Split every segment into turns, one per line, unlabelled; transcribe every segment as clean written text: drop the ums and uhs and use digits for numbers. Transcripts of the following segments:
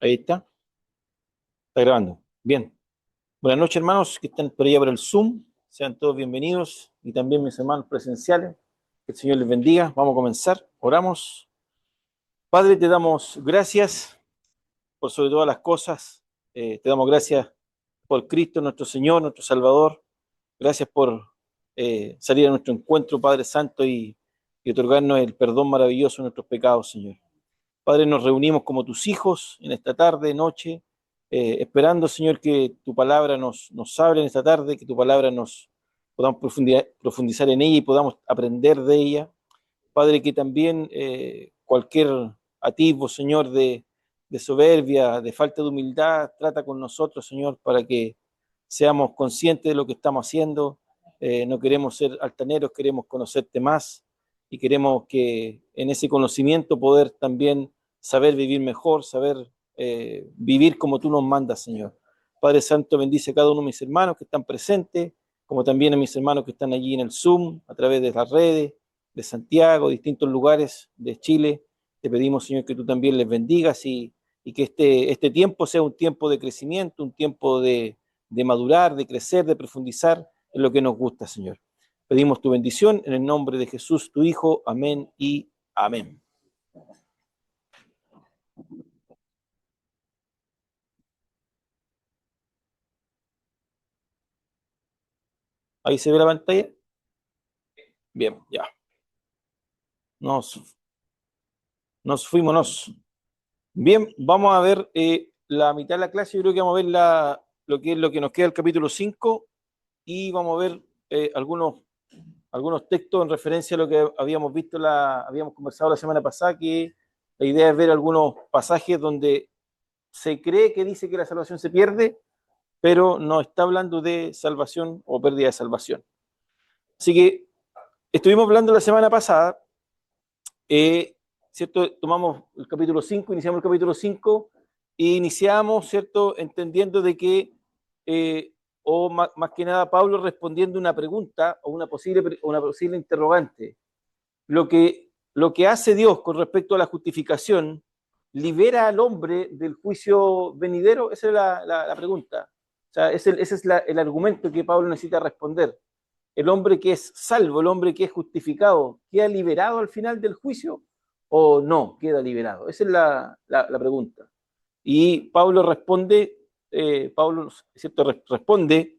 Ahí está. Está grabando. Bien. Buenas noches, hermanos que están por allá por el Zoom. Sean todos bienvenidos y también mis hermanos presenciales. Que el Señor les bendiga. Vamos a comenzar. Oramos. Padre, te damos gracias por sobre todas las cosas. Te damos gracias por Cristo, nuestro Señor, nuestro Salvador. Gracias por salir a nuestro encuentro, Padre Santo, y otorgarnos el perdón maravilloso de nuestros pecados, Señor. Padre, nos reunimos como tus hijos en esta tarde, noche, esperando, Señor, que tu palabra nos hable en esta tarde, que tu palabra nos podamos profundizar en ella y podamos aprender de ella. Padre, que también cualquier atisbo, Señor, de soberbia, de falta de humildad, trata con nosotros, Señor, para que seamos conscientes de lo que estamos haciendo. No queremos ser altaneros, queremos conocerte más y queremos que en ese conocimiento poder también saber vivir mejor, saber vivir como tú nos mandas, Señor. Padre Santo, bendice a cada uno de mis hermanos que están presentes, como también a mis hermanos que están allí en el Zoom, a través de las redes, de Santiago, distintos lugares de Chile. Te pedimos, Señor, que tú también les bendigas y que este tiempo sea un tiempo de crecimiento, un tiempo de madurar, de crecer, de profundizar en lo que nos gusta, Señor. Pedimos tu bendición en el nombre de Jesús, tu Hijo. Amén y amén. ¿Ahí se ve la pantalla? Bien, ya. Nos, nos fuimos. Bien, vamos a ver la mitad de la clase. Yo creo que vamos a ver lo que nos queda del capítulo 5 y vamos a ver algunos textos en referencia a lo que habíamos visto, habíamos conversado la semana pasada, que la idea es ver algunos pasajes donde se cree que dice que la salvación se pierde, pero no está hablando de salvación o pérdida de salvación. Así que estuvimos hablando la semana pasada, ¿cierto? Tomamos el capítulo 5, iniciamos el capítulo 5 e iniciamos, ¿cierto? Entendiendo de que, o más que nada, Pablo respondiendo una pregunta o una posible interrogante. Lo que hace Dios con respecto a la justificación, ¿libera al hombre del juicio venidero? Esa es la pregunta. O sea, ese es el argumento que Pablo necesita responder. ¿El hombre que es salvo, el hombre que es justificado, queda liberado al final del juicio o no queda liberado? Esa es la pregunta. Y Pablo responde, ¿cierto? Responde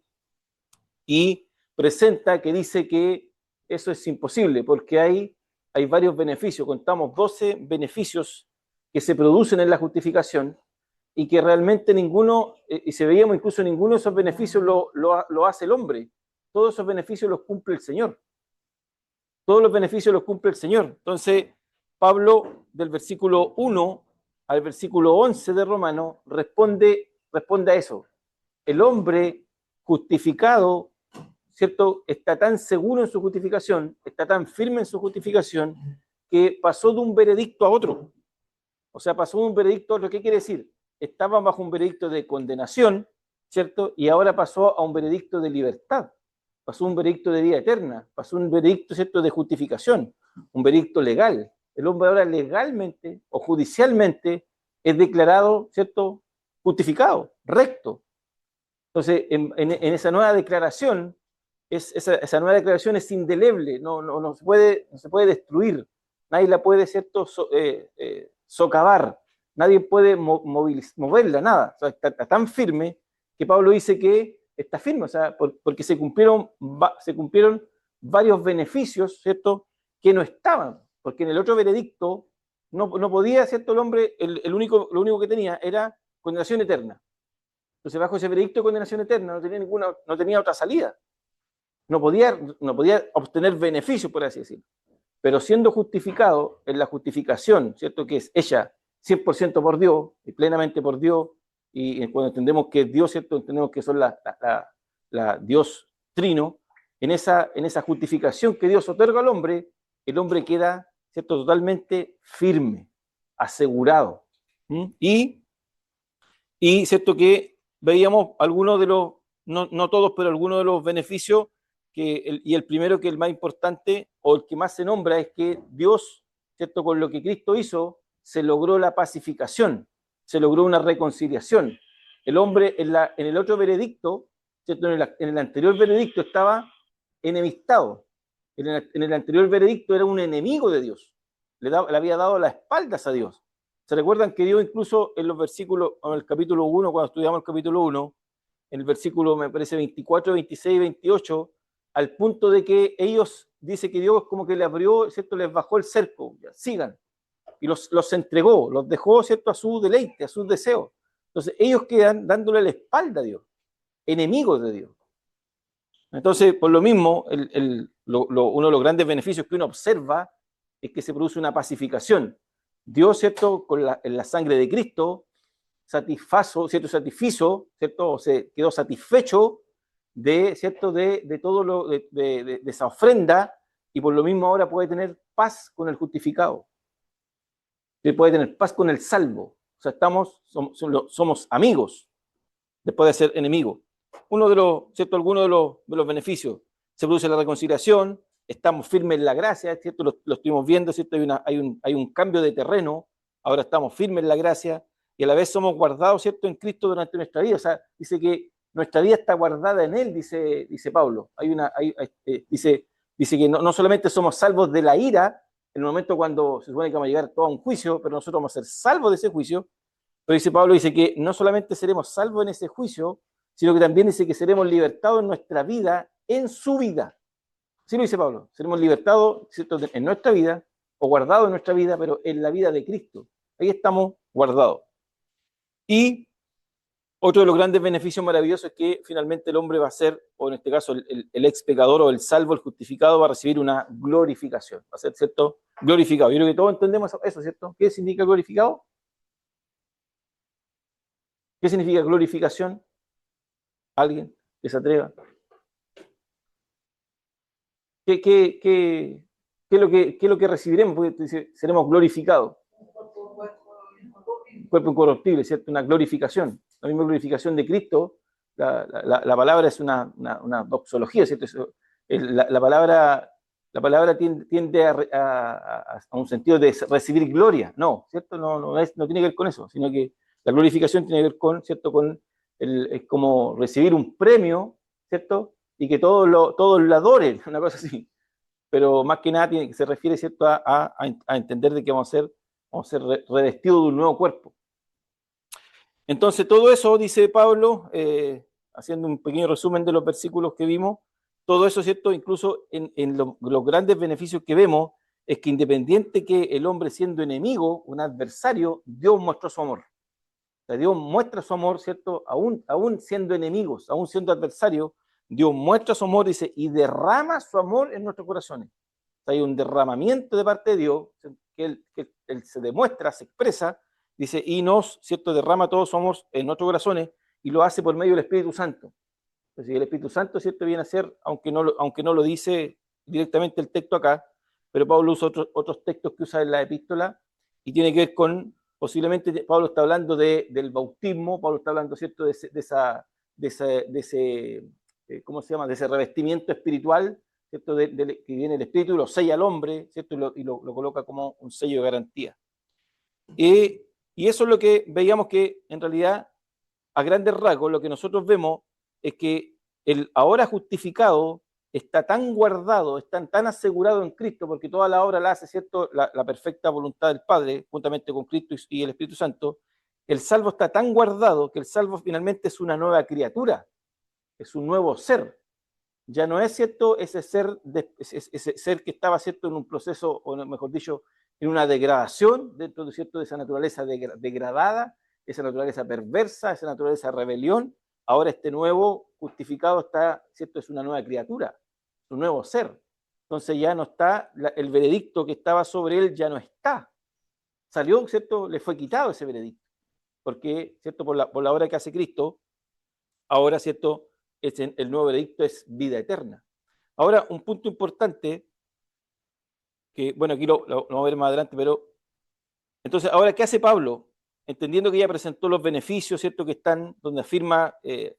y presenta que dice que eso es imposible porque hay varios beneficios. Contamos 12 beneficios que se producen en la justificación y que realmente ninguno, y se veíamos incluso ninguno de esos beneficios lo hace el hombre. Todos esos beneficios los cumple el Señor. Todos los beneficios los cumple el Señor. Entonces, Pablo, del versículo 1 al versículo 11 de Romano, responde a eso. El hombre justificado, ¿cierto? Está tan seguro en su justificación, está tan firme en su justificación, que pasó de un veredicto a otro. O sea, pasó de un veredicto a otro. ¿Qué quiere decir? Estaba bajo un veredicto de condenación, ¿cierto? Y ahora pasó a un veredicto de libertad. Pasó un veredicto de vida eterna. Pasó un veredicto, ¿cierto?, de justificación. Un veredicto legal. El hombre ahora legalmente o judicialmente es declarado, ¿cierto?, justificado, recto. Entonces, en esa nueva declaración, esa nueva declaración es indeleble, no se puede destruir, nadie la puede, ¿cierto?, socavar, nadie puede moverla, nada. O sea, está tan firme que Pablo dice que está firme, o sea, porque se cumplieron varios beneficios, ¿cierto?, que no estaban, porque en el otro veredicto no podía, ¿cierto?, el hombre, lo único que tenía era condenación eterna. Entonces, bajo ese veredicto de condenación eterna no tenía otra salida. No podía obtener beneficios, por así decirlo. Pero siendo justificado en la justificación, ¿cierto?, que es hecha 100% por Dios y plenamente por Dios, y cuando entendemos que es Dios, ¿cierto?, entendemos que son la Dios trino, en esa justificación que Dios otorga al hombre, el hombre queda, ¿cierto?, totalmente firme, asegurado. Y cierto que veíamos algunos de los, no todos, pero algunos de los beneficios, y el primero, que es el más importante, o el que más se nombra, es que Dios, ¿cierto?, con lo que Cristo hizo, se logró la pacificación. se logró una reconciliación. El hombre en el otro veredicto, ¿cierto? En el anterior veredicto estaba enemistado. En el anterior veredicto era un enemigo de Dios. Le había dado las espaldas a Dios. ¿Se recuerdan que Dios incluso en los versículos, en el capítulo 1, cuando estudiamos el capítulo 1, en el versículo, me parece, 24, 26 y 28, al punto de que ellos, dice que Dios como que le abrió, ¿cierto? Les bajó el cerco, ya, sigan, y los entregó, los dejó, ¿cierto? A su deleite, a sus deseos. Entonces ellos quedan dándole la espalda a Dios, enemigos de Dios. Entonces, por lo mismo, uno de los grandes beneficios que uno observa es que se produce una pacificación. Dios, ¿cierto? En la sangre de Cristo, satisfizo, ¿cierto? Se quedó satisfecho ¿cierto? De todo de esa ofrenda, y por lo mismo ahora puede tener paz con el justificado. Puede tener paz con el salvo. O sea, somos amigos después de ser enemigos. ¿Cierto? Algunos de los beneficios: se produce la reconciliación, estamos firmes en la gracia, ¿cierto? Lo estuvimos viendo, ¿cierto? Hay un cambio de terreno, ahora estamos firmes en la gracia, y a la vez somos guardados, ¿cierto? En Cristo durante nuestra vida. O sea, dice que nuestra vida está guardada en Él, dice Pablo. Dice que no solamente somos salvos de la ira, en el momento cuando se supone que vamos a llegar todo a un juicio, pero nosotros vamos a ser salvos de ese juicio. Pero dice Pablo, dice que no solamente seremos salvos en ese juicio, sino que también dice que seremos libertados en nuestra vida, en su vida. Así lo dice Pablo: seremos libertados, ¿cierto? En nuestra vida, o guardados en nuestra vida, pero en la vida de Cristo. Ahí estamos guardados. Y otro de los grandes beneficios maravillosos es que finalmente el hombre va a ser, o en este caso el ex pecador o el salvo, el justificado, va a recibir una glorificación. Va a ser, ¿cierto? Glorificado. Yo creo que todos entendemos eso, ¿cierto? ¿Qué significa glorificado? ¿Qué significa glorificación? ¿Alguien que se atreva? ¿Qué es lo que recibiremos? Porque dice, seremos glorificados. Cuerpo incorruptible, ¿cierto? Una glorificación. La misma glorificación de Cristo. La palabra es una doxología, ¿cierto? La palabra tiende a un sentido de recibir gloria. No, ¿cierto? No tiene que ver con eso, sino que la glorificación tiene que ver con, ¿cierto? Es como recibir un premio, ¿cierto? Y que todos lo adoren, una cosa así. Pero más que nada se refiere, ¿cierto? A entender de que vamos a ser revestidos de un nuevo cuerpo. Entonces, todo eso, dice Pablo, haciendo un pequeño resumen de los versículos que vimos, todo eso, ¿cierto? Incluso en los grandes beneficios que vemos, es que independiente que el hombre siendo enemigo, un adversario, Dios mostró su amor. O sea, Dios muestra su amor, ¿cierto? Aún siendo enemigos, aún siendo adversarios, Dios muestra su amor, dice, y derrama su amor en nuestros corazones. O sea, hay un derramamiento de parte de Dios, que él se demuestra, se expresa, dice, y ¿cierto? Derrama todo su amor en nuestros corazones, y lo hace por medio del Espíritu Santo. Entonces, el Espíritu Santo, ¿cierto? Viene a ser, aunque no lo dice directamente el texto acá, pero Pablo usa otros textos que usa en la epístola, y tiene que ver con, posiblemente Pablo está hablando del bautismo, Pablo está hablando, ¿cierto? De ese ¿cómo se llama? De ese revestimiento espiritual, ¿cierto? Que viene el Espíritu y lo sella al hombre, ¿cierto? Y lo coloca como un sello de garantía. Y eso es lo que veíamos, que en realidad, a grandes rasgos, lo que nosotros vemos es que el ahora justificado está tan guardado, está tan asegurado en Cristo, porque toda la obra la hace, ¿cierto? La perfecta voluntad del Padre, juntamente con Cristo y el Espíritu Santo. El salvo está tan guardado que el salvo finalmente es una nueva criatura, es un nuevo ser. Ya no es, ¿cierto? Ese ser que estaba, ¿cierto? En un proceso, o mejor dicho, en una degradación dentro de, ¿cierto? De esa naturaleza degradada, esa naturaleza perversa, esa naturaleza de rebelión. Ahora este nuevo justificado está, ¿cierto? Es una nueva criatura, un nuevo ser. Entonces ya no está, el veredicto que estaba sobre él ya no está. Salió, ¿cierto? Le fue quitado ese veredicto. Porque, ¿cierto? Por la obra que hace Cristo, ahora, ¿cierto? El nuevo veredicto es vida eterna. Ahora, un punto importante, que, bueno, aquí lo vamos a ver más adelante, pero entonces, ahora, ¿qué hace Pablo? Entendiendo que ya presentó los beneficios, ¿cierto? Que están, donde afirma que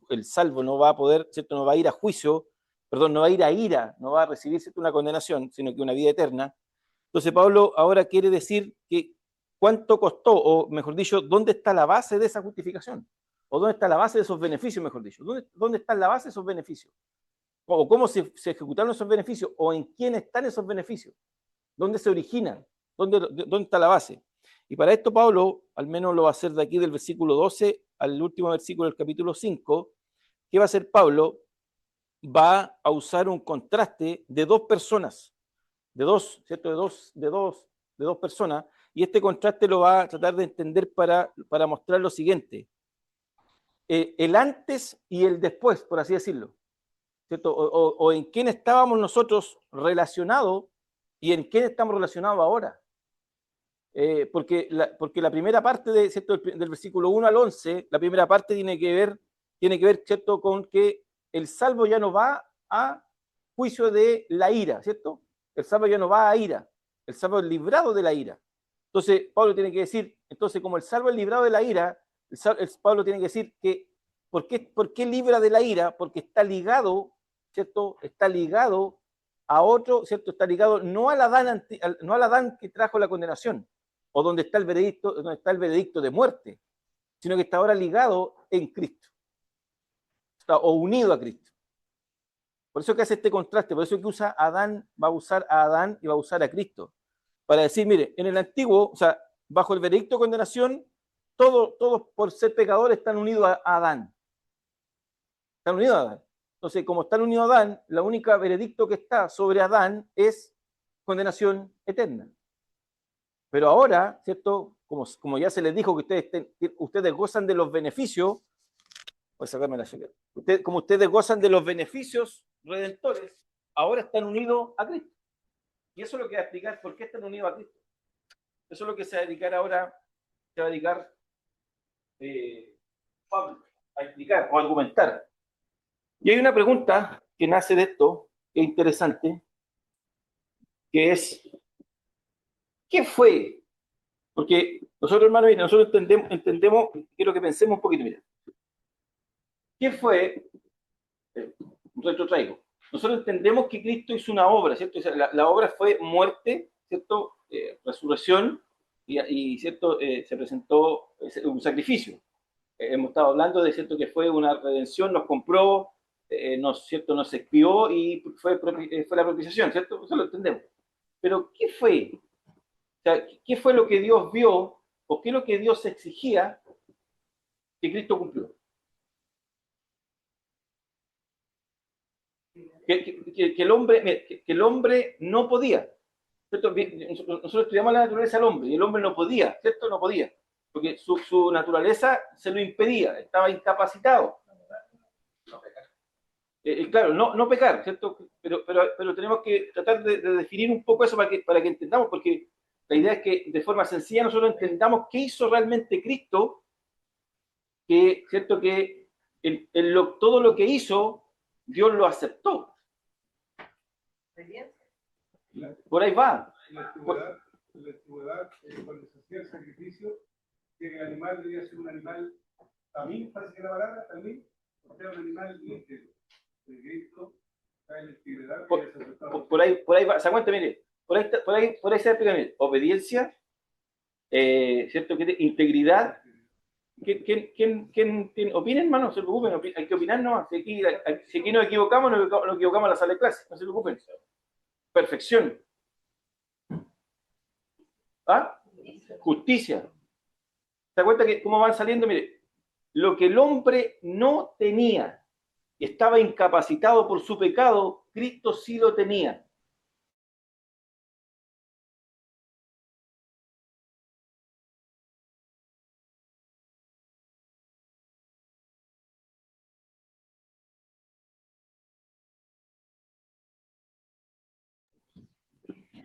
el salvo no va a poder, ¿cierto? No va a ir a juicio, perdón, no va a ir a ira, no va a recibir, ¿cierto? Una condenación, sino que una vida eterna. Entonces, Pablo ahora quiere decir que cuánto costó, o mejor dicho, dónde está la base de esa justificación, o dónde está la base de esos beneficios, mejor dicho, dónde está la base de esos beneficios, o cómo se ejecutaron esos beneficios, o en quién están esos beneficios, dónde se originan, dónde está la base. Y para esto Pablo, al menos lo va a hacer de aquí del versículo 12 al último versículo del capítulo 5. ¿Qué va a hacer Pablo? Va a usar un contraste de dos personas, ¿cierto? De dos personas, y este contraste lo va a tratar de entender para mostrar lo siguiente. El antes y el después, por así decirlo, ¿cierto? O en quién estábamos nosotros relacionados y en quién estamos relacionados ahora. Porque la primera parte ¿cierto? Del versículo 1 al 11, la primera parte tiene que ver, ¿cierto? Con que el salvo ya no va a juicio de la ira, ¿cierto? El salvo ya no va a ira, el salvo es librado de la ira. Entonces, Pablo tiene que decir, entonces, como el salvo es librado de la ira, Pablo tiene que decir que, ¿por qué libra de la ira? Porque está ligado, ¿cierto? Está ligado a otro, ¿cierto? Está ligado no al Adán que trajo la condenación, o donde está el veredicto de muerte, sino que está ahora ligado en Cristo, o unido a Cristo. Por eso que hace este contraste, por eso que usa Adán, va a usar a Adán y va a usar a Cristo, para decir, mire, en el antiguo, o sea, bajo el veredicto de condenación, todos por ser pecadores están unidos a Adán. Están unidos a Adán. Entonces, como están unidos a Adán, la única veredicto que está sobre Adán es condenación eterna. Pero ahora, ¿cierto? Como ya se les dijo que ustedes gozan de los beneficios, voy a sacarme la chaqueta. Como ustedes gozan de los beneficios redentores, ahora están unidos a Cristo. Y eso es lo que va a explicar por qué están unidos a Cristo. Eso es lo que se va a dedicar ahora, se va a dedicar Pablo a explicar o a argumentar. Y hay una pregunta que nace de esto, que es interesante, que es, ¿qué fue? Porque nosotros, hermanos, nosotros entendemos, quiero que pensemos un poquito, mira. ¿Qué fue? Retrotraigo. Nosotros entendemos que Cristo hizo una obra, ¿cierto? O sea, la obra fue muerte, ¿cierto? Resurrección ¿cierto? Se presentó un sacrificio. Hemos estado hablando de, ¿cierto? Que fue una redención, nos compró, ¿cierto? Nos expió y fue la propiciación, ¿cierto? Eso lo entendemos. Pero, ¿qué fue? O sea, ¿qué fue lo que Dios vio o qué es lo que Dios exigía que Cristo cumplió? Que el hombre no podía, ¿cierto? Nosotros estudiamos la naturaleza del hombre y el hombre no podía, ¿cierto? No podía, porque su naturaleza se lo impedía, estaba incapacitado. Claro, no pecar, ¿cierto? Pero tenemos que tratar de definir un poco eso para que entendamos, porque la idea es que de forma sencilla nosotros entendamos qué hizo realmente Cristo, ¿cierto? Que todo lo que hizo, Dios lo aceptó. Por ahí va.
En la antigüedad, cuando se hacía el sacrificio, que el animal debía ser un animal, también parece que la palabra, también, o sea, un animal íntegro. De Cristo, la integridad.
Por ahí va, se aguanta, mire, por ahí se explica, mire, obediencia, ¿cierto? Integridad. ¿Quién opina, hermano? No se preocupen, hay que opinar nomás. Si aquí nos equivocamos, nos equivocamos en la sala de clase, no se preocupen. Perfección. ¿Ah? Justicia. ¿Se da cuenta que cómo van saliendo? Mire, lo que el hombre no tenía, estaba incapacitado por su pecado, Cristo sí lo tenía.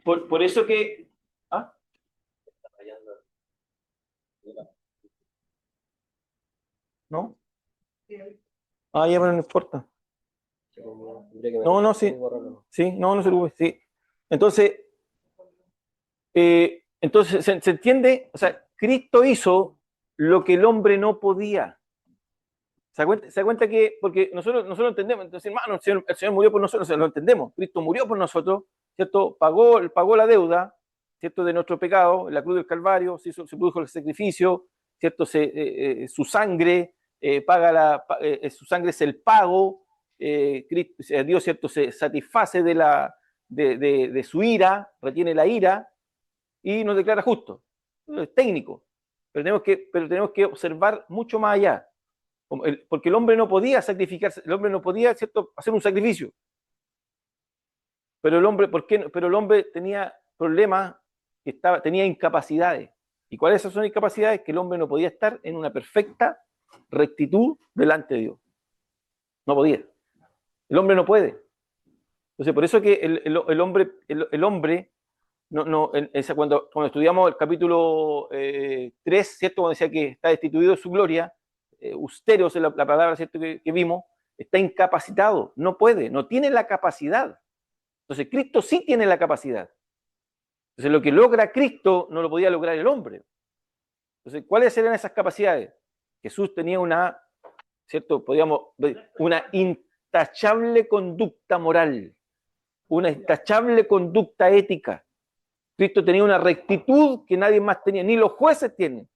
Por eso que... ¿Ah? ¿No? Ah, ya, pero no importa. No, sí. Sí, no se preocupe, sí. Entonces ¿se entiende? O sea, Cristo hizo lo que el hombre no podía. ¿Se da cuenta que, porque nosotros entendemos, entonces, hermano, el Señor murió por nosotros, lo entendemos, Cristo murió por nosotros, ¿cierto? Pagó la deuda, ¿cierto?, de nuestro pecado, en la cruz del Calvario, se produjo el sacrificio, ¿cierto? Su sangre su sangre es el pago, Dios, ¿cierto?, se satisface de su ira, retiene la ira y nos declara justo. Es técnico, pero tenemos que observar mucho más allá, porque el hombre no podía sacrificarse, el hombre no podía, ¿cierto?, hacer un sacrificio. Pero el hombre, ¿por qué? Pero el hombre tenía problemas, tenía incapacidades. ¿Y cuáles son esas incapacidades? Que el hombre no podía estar en una perfecta rectitud delante de Dios. No podía. El hombre no puede. Entonces, por eso que el hombre cuando estudiamos el capítulo 3, ¿cierto? Cuando decía que está destituido de su gloria, austeros es la palabra, ¿cierto?, que vimos, está incapacitado, no puede, no tiene la capacidad. Entonces, Cristo sí tiene la capacidad. Entonces, lo que logra Cristo no lo podía lograr el hombre. Entonces, ¿cuáles eran esas capacidades? Jesús tenía ¿cierto? Una intachable conducta moral, una intachable conducta ética. Cristo tenía una rectitud que nadie más tenía, ni los jueces tienen.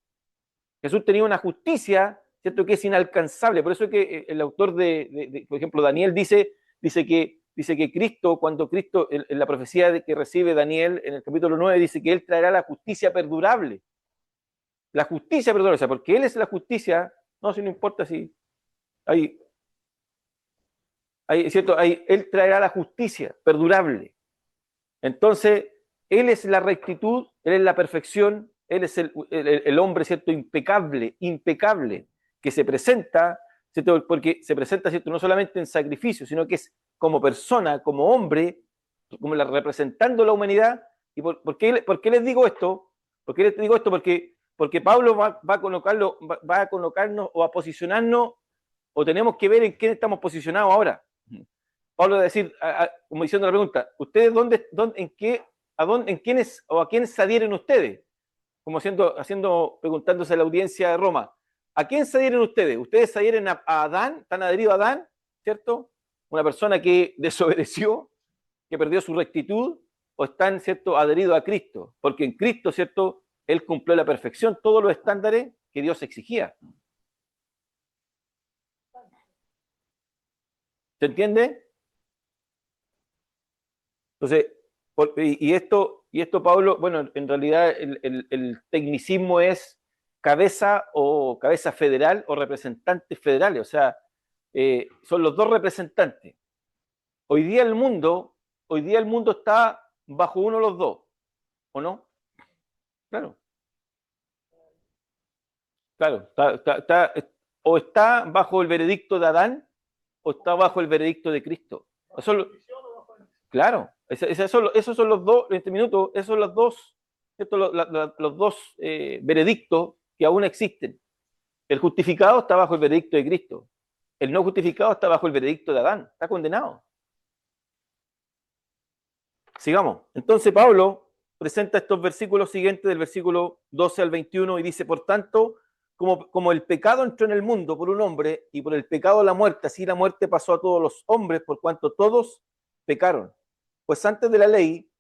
Jesús tenía una justicia, ¿cierto?, que es inalcanzable. Por eso es que el autor por ejemplo, Daniel dice que Cristo, cuando Cristo, en la profecía que recibe Daniel en el capítulo 9, dice que Él traerá la justicia perdurable. La justicia perdurable, o sea, porque Él es la justicia, no importa si ¿cierto? Él traerá la justicia perdurable. Entonces, Él es la rectitud, Él es la perfección, Él es el hombre, ¿cierto?, impecable, que se presenta, ¿cierto?, porque se presenta, ¿cierto?, no solamente en sacrificio, sino que es como persona, como hombre, como representando la humanidad. ¿Y por qué les digo esto? Porque Pablo va a colocarnos o a posicionarnos, o tenemos que ver en quién estamos posicionados ahora. Pablo va a decir, como diciendo la pregunta, ¿ustedes en quiénes o a quiénes se adhieren ustedes? Como preguntándose a la audiencia de Roma, ¿a quién se adhieren ustedes? ¿Ustedes se adhieren a Adán? ¿Están adheridos a Adán? ¿Cierto? Una persona que desobedeció, que perdió su rectitud, o están, ¿cierto?, adheridos a Cristo, porque en Cristo, ¿cierto?, Él cumplió la perfección, todos los estándares que Dios exigía. ¿Se entiende? Entonces, y esto, Pablo, bueno, en realidad el tecnicismo es cabeza federal o representantes federales, o sea, son los dos representantes. Hoy día el mundo está bajo uno de los dos, ¿o no? Claro. Claro, o está bajo el veredicto de Adán o está bajo el veredicto de Cristo. Claro, esos son los dos, en este minuto, esos son los dos, los dos veredictos que aún existen. El justificado está bajo el veredicto de Cristo. El no justificado está bajo el veredicto de Adán. Está condenado. Sigamos. Entonces Pablo presenta estos versículos siguientes, del versículo 12 al 21, y dice, por tanto, como el pecado entró en el mundo por un hombre, y por el pecado la muerte, así la muerte pasó a todos los hombres, por cuanto todos pecaron. Pues antes de la ley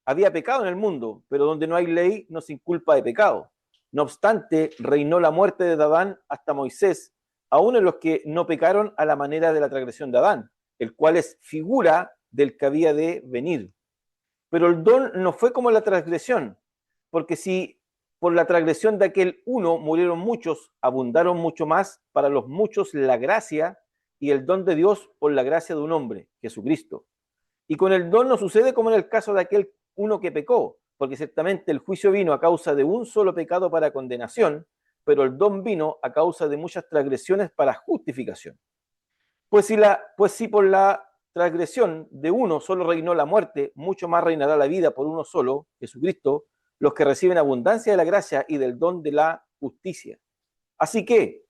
había pecado en el mundo, pero donde no hay ley no se inculpa de pecado. No obstante, reinó la muerte de Adán hasta Moisés, aún en los que no pecaron a la manera de la transgresión de Adán, el cual es figura del que había de venir. Pero el don no fue como la transgresión, porque si por la transgresión de aquel uno murieron muchos, abundaron mucho más para los muchos la gracia y el don de Dios por la gracia de un hombre, Jesucristo. Y con el don no sucede como en el caso de aquel uno que pecó, porque ciertamente el juicio vino a causa de un solo pecado para condenación, pero el don vino a causa de muchas transgresiones para justificación. Pues si por la transgresión de uno solo reinó la muerte, mucho más reinará la vida por uno solo, Jesucristo, los que reciben abundancia de la gracia y del don de la justicia. Así que,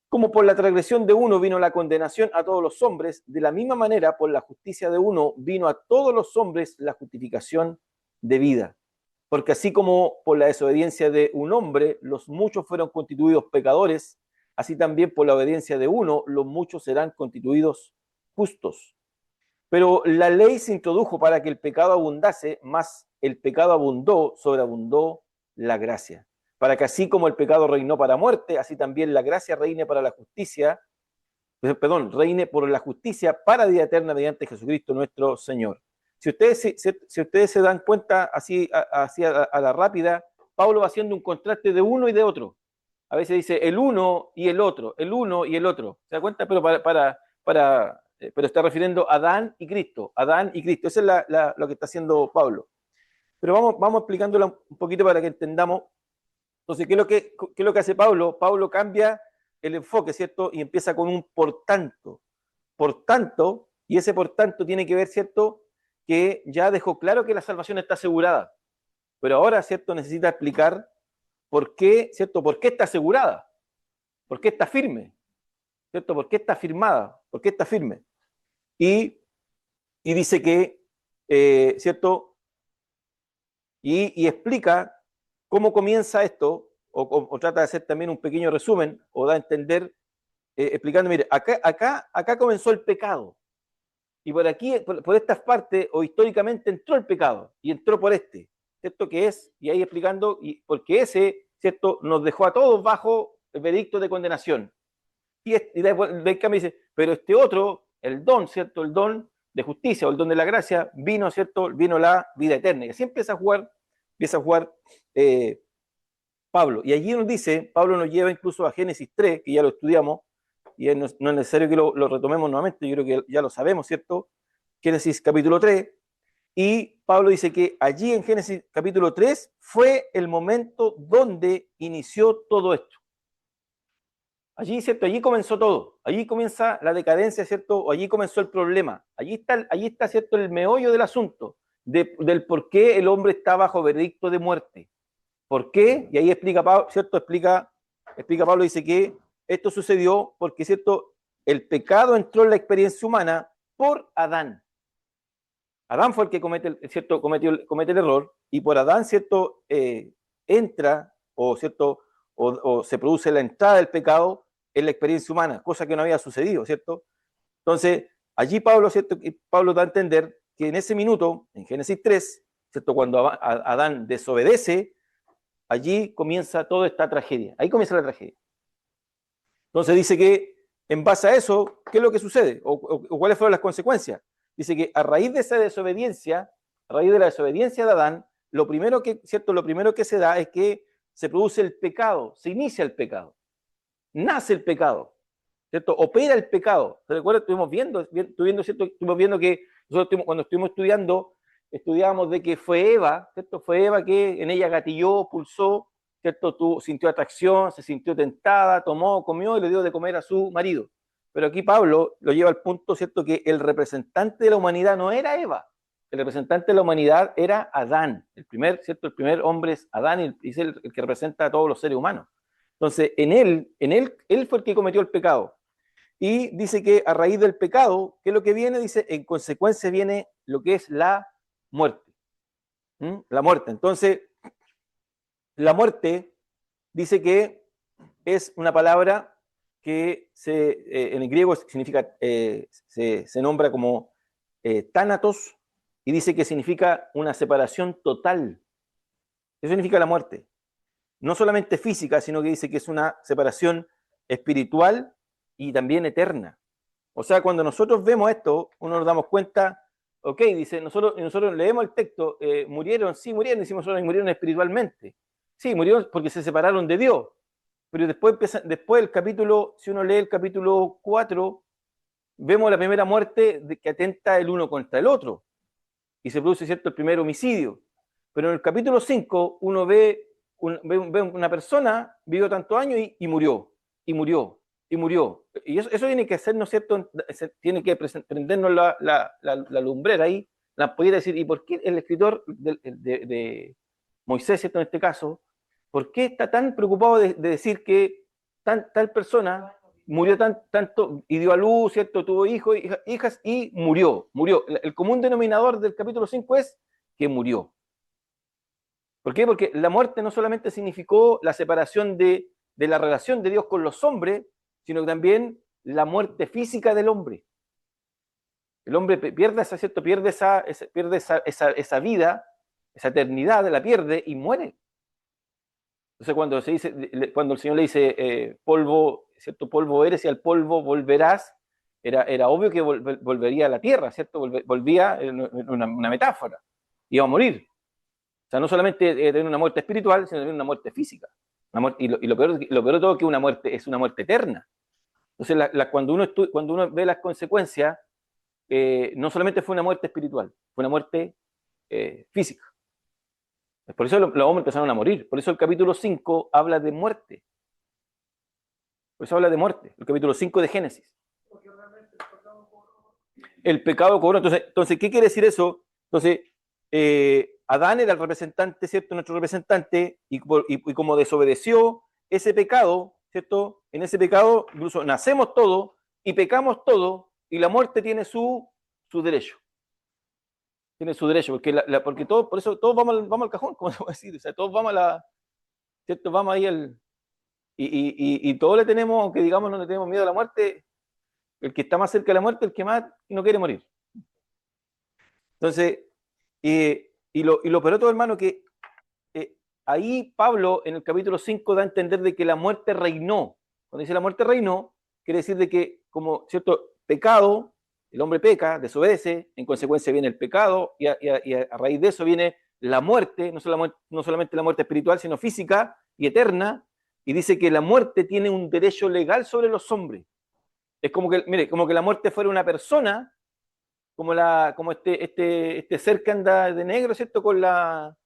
como por la transgresión de uno vino la condenación a todos los hombres, de la misma manera por la justicia de uno vino a todos los hombres la justificación de vida. Porque así como por la desobediencia de un hombre los muchos fueron constituidos pecadores, así también por la obediencia de uno los muchos serán constituidos justos. Pero la ley se introdujo para que el pecado abundase, mas el pecado abundó, sobreabundó la gracia. Para que así como el pecado reinó para muerte, así también la gracia reine para la justicia, perdón, reine por la justicia para vida eterna mediante Jesucristo nuestro Señor. Si ustedes se dan cuenta así, a la rápida, Pablo va haciendo un contraste de uno y de otro. A veces dice el uno y el otro, el uno y el otro. ¿Se da cuenta? Pero pero está refiriendo a Adán y Cristo. Adán y Cristo. Eso es lo que está haciendo Pablo. Pero vamos explicándolo un poquito para que entendamos. Entonces, ¿qué es lo que hace Pablo? Pablo cambia el enfoque, ¿cierto? Y empieza con un por tanto. Por tanto, y ese por tanto tiene que ver, ¿cierto? Que ya dejó claro que la salvación está asegurada. Pero ahora, ¿cierto? Necesita explicar por qué, ¿cierto? ¿Por qué está asegurada? ¿Por qué está firme? ¿Cierto? ¿Por qué está firmada? ¿Por qué está firme? Y dice que, ¿cierto? Y explica cómo comienza esto, o trata de hacer también un pequeño resumen, o da a entender, explicando, mire, acá comenzó el pecado, y por aquí, por estas partes, o históricamente entró el pecado, y entró por ¿cierto? Que es, y ahí explicando, porque ese, ¿cierto? Nos dejó a todos bajo el veredicto de condenación. Y de cambio dice, pero este otro, el don, ¿cierto? El don de justicia o el don de la gracia, vino, ¿cierto? Vino la vida eterna. Y así empieza a jugar Pablo. Y allí nos dice, Pablo nos lleva incluso a Génesis 3, que ya lo estudiamos, y no es necesario que lo retomemos nuevamente, yo creo que ya lo sabemos, ¿cierto? Génesis capítulo 3, y Pablo dice que allí en Génesis capítulo 3 fue el momento donde inició todo esto. Allí, ¿cierto? Allí comenzó todo. Allí comienza la decadencia, ¿cierto? O allí comenzó el problema. Allí está, ¿cierto? El meollo del asunto, del por qué el hombre está bajo veredicto de muerte. ¿Por qué? Y ahí explica Pablo, ¿cierto? Explica Pablo, dice que esto sucedió porque, ¿cierto? El pecado entró en la experiencia humana por Adán. Adán fue el que comete el error, y por Adán, ¿cierto? Entra, o, ¿cierto? O se produce la entrada del pecado en la experiencia humana, cosa que no había sucedido, ¿cierto? Entonces, allí Pablo, ¿cierto? Pablo da a entender que en ese minuto, en Génesis 3, ¿cierto? Cuando Adán desobedece, allí comienza toda esta tragedia. Ahí comienza la tragedia. Entonces dice que en base a eso, ¿qué es lo que sucede? ¿O cuáles fueron las consecuencias? Dice que a raíz de esa desobediencia, a raíz de la desobediencia de Adán, lo primero que se da es que se produce el pecado, se inicia el pecado, nace el pecado, ¿cierto? Opera el pecado. ¿Se recuerda? Estuvimos viendo que nosotros cuando estuvimos estudiando, estudiábamos de que fue Eva, ¿cierto? Fue Eva que en ella gatilló, pulsó, ¿cierto? Sintió atracción, se sintió tentada, tomó, comió y le dio de comer a su marido. Pero aquí Pablo lo lleva al punto, ¿cierto? Que el representante de la humanidad no era Eva, el representante de la humanidad era Adán. El primer, ¿cierto? El primer hombre es Adán y es el que representa a todos los seres humanos. Entonces, él fue el que cometió el pecado. Y dice que a raíz del pecado, ¿qué es lo que viene? Dice, en consecuencia viene lo que es la muerte. La muerte. Entonces, la muerte dice que es una palabra que en el griego significa, se nombra como tánatos, y dice que significa una separación total. Eso significa la muerte. No solamente física, sino que dice que es una separación espiritual y también eterna. O sea, cuando nosotros vemos esto, uno nos damos cuenta, ok, dice, nosotros leemos el texto, murieron, decimos nosotros, murieron espiritualmente. Sí, murieron porque se separaron de Dios. Pero después el capítulo, si uno lee el capítulo 4, vemos la primera muerte que atenta el uno contra el otro. Y se produce, ¿cierto?, el primer homicidio. Pero en el capítulo 5 uno ve una persona, vivió tantos años y murió, y murió, y murió. Y eso tiene que hacer, ¿no es cierto?, tiene que prendernos la lumbrera ahí, la pudiera decir, ¿y por qué el escritor de Moisés, ¿cierto?, en este caso, por qué está tan preocupado de decir que tal persona murió tanto y dio a luz, ¿cierto?, tuvo hijos, hijas y murió? El común denominador del capítulo 5 es que murió. ¿Por qué? Porque la muerte no solamente significó la separación de la relación de Dios con los hombres, sino también la muerte física del hombre. El hombre pierde esa vida, esa eternidad la pierde y muere. Entonces cuando el Señor le dice, polvo, ¿cierto? Polvo eres y al polvo volverás, era obvio que volvería a la tierra, ¿cierto? Volvía una metáfora, iba a morir. O sea, no solamente tener una muerte espiritual, sino también una muerte física. Lo peor de todo es que una muerte es una muerte eterna. Entonces, cuando uno ve las consecuencias, no solamente fue una muerte espiritual, fue una muerte física. Por eso los hombres empezaron a morir. Por eso el capítulo 5 habla de muerte. Por eso habla de muerte, el capítulo 5 de Génesis. El pecado cobró. Entonces, ¿qué quiere decir eso? Entonces, Adán era el representante, ¿cierto? Nuestro representante, y como desobedeció ese pecado, ¿cierto? En ese pecado incluso nacemos todos y pecamos todos, y la muerte tiene su derecho. Tiene su derecho, porque todos, por eso todos vamos al cajón, como se puede decir. O sea, todos vamos ¿cierto? Vamos ahí y todos le tenemos, aunque digamos no le tenemos miedo a la muerte, el que está más cerca de la muerte, el que más no quiere morir. Entonces, lo peor de todo, hermano, que ahí Pablo en el capítulo 5 da a entender de que la muerte reinó. Cuando dice la muerte reinó, quiere decir de que como cierto pecado, el hombre peca, desobedece, en consecuencia viene el pecado y a raíz de eso viene la muerte, no solamente la muerte espiritual, sino física y eterna, y dice que la muerte tiene un derecho legal sobre los hombres. Es como que, mire, como que la muerte fuera una persona, como este ser que anda de negro, ¿cierto? Claro,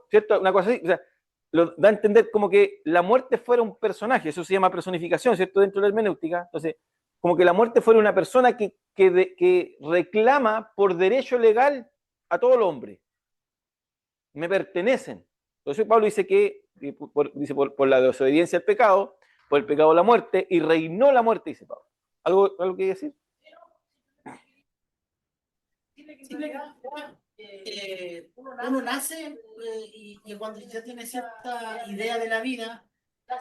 ¿cierto? Una cosa así, o sea, lo da a entender como que la muerte fuera un personaje, eso se llama personificación, ¿cierto? Dentro de la hermenéutica. Entonces, como que la muerte fuera una persona que reclama por derecho legal a todo el hombre. Me pertenecen. Entonces Pablo dice que, por la desobediencia al pecado, por el pecado la muerte, y reinó la muerte, dice Pablo. ¿Algo que decir?
Uno nace y cuando ya tiene cierta idea de la vida,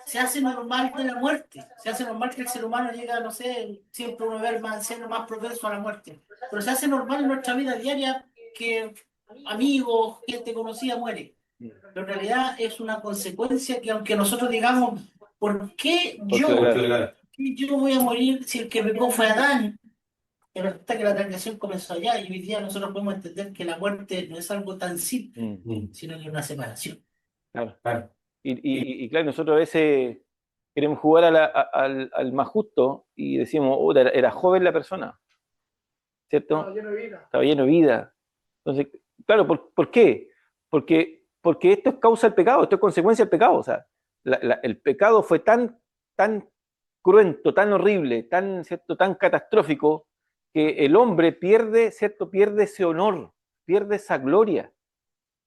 se hace normal de la muerte, se hace normal que el ser humano llega, no sé, siempre uno ve al más anciano más propenso a la muerte, pero se hace normal en nuestra vida diaria que amigos, gente conocida muere. Pero en realidad es una consecuencia que aunque nosotros digamos, ¿por qué yo voy a morir si el que pecó fue Adán? Pero resulta que la transgresión comenzó allá y hoy día nosotros podemos entender que la muerte no es algo tan simple, sino que es una separación.
Claro. Y claro, nosotros a veces queremos jugar al más justo y decimos, era joven la persona, ¿cierto? Estaba lleno de vida. Entonces, claro, ¿por qué? Porque esto es causa del pecado, esto es consecuencia del pecado. O sea, el pecado fue tan cruento, tan horrible, ¿cierto? Tan catastrófico, que el hombre pierde, ¿cierto? Pierde ese honor, pierde esa gloria,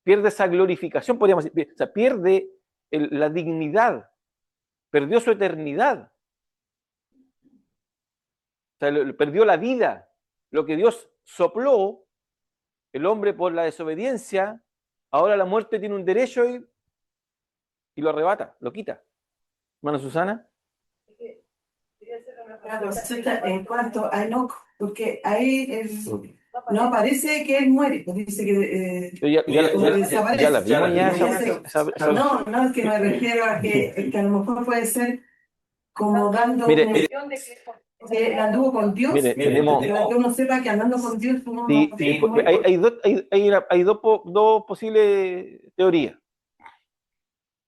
pierde esa glorificación, podríamos decir, o sea, pierde la dignidad, perdió su eternidad, o sea, perdió la vida, lo que Dios sopló, el hombre por la desobediencia, ahora la muerte tiene un derecho y lo arrebata, lo quita. Hermana Susana.
Una consulta en cuanto a Enoch, porque ahí no aparece que él muere, pues dice que desaparece.
Ya la vimos
No, es que me refiero a que a lo mejor puede ser como dando que anduvo con Dios, para que uno sepa que andando con Dios uno
hay dos posibles teorías.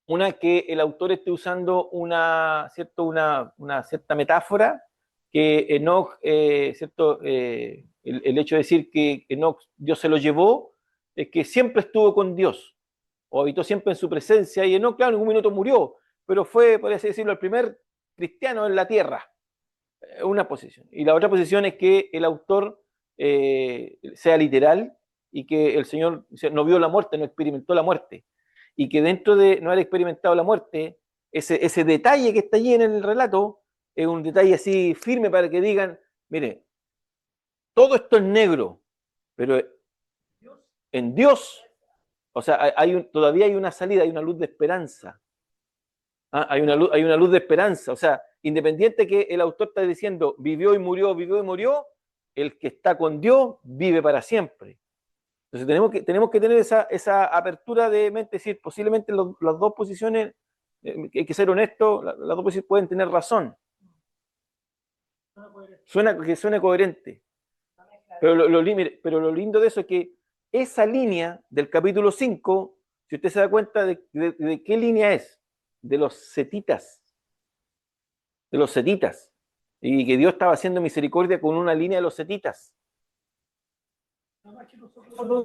Una, que el autor esté usando una cierta metáfora, que Enoch, ¿cierto? El hecho de decir que Enoch Dios se lo llevó, es que siempre estuvo con Dios, o habitó siempre en su presencia, y Enoch, claro, en un minuto murió, pero fue, por así decirlo, el primer cristiano en la tierra. Una posición. Y la otra posición es que el autor sea literal y que el Señor no vio la muerte, no experimentó la muerte. Y que dentro de no haber experimentado la muerte, ese detalle que está allí en el relato es un detalle así firme para que digan, mire, todo esto es negro, pero en Dios, o sea, todavía hay una salida, hay una luz de esperanza. Hay una luz de esperanza. O sea, independiente que el autor está diciendo vivió y murió, el que está con Dios vive para siempre. Entonces tenemos que tener esa apertura de mente, es decir, posiblemente las dos posiciones, hay que ser honesto, las dos posiciones pueden tener razón. Suena coherente. Pero lo lindo de eso es que esa línea del capítulo 5, si usted se da cuenta de qué línea es, de los setitas. De los setitas. Y que Dios estaba haciendo misericordia con una línea de los setitas.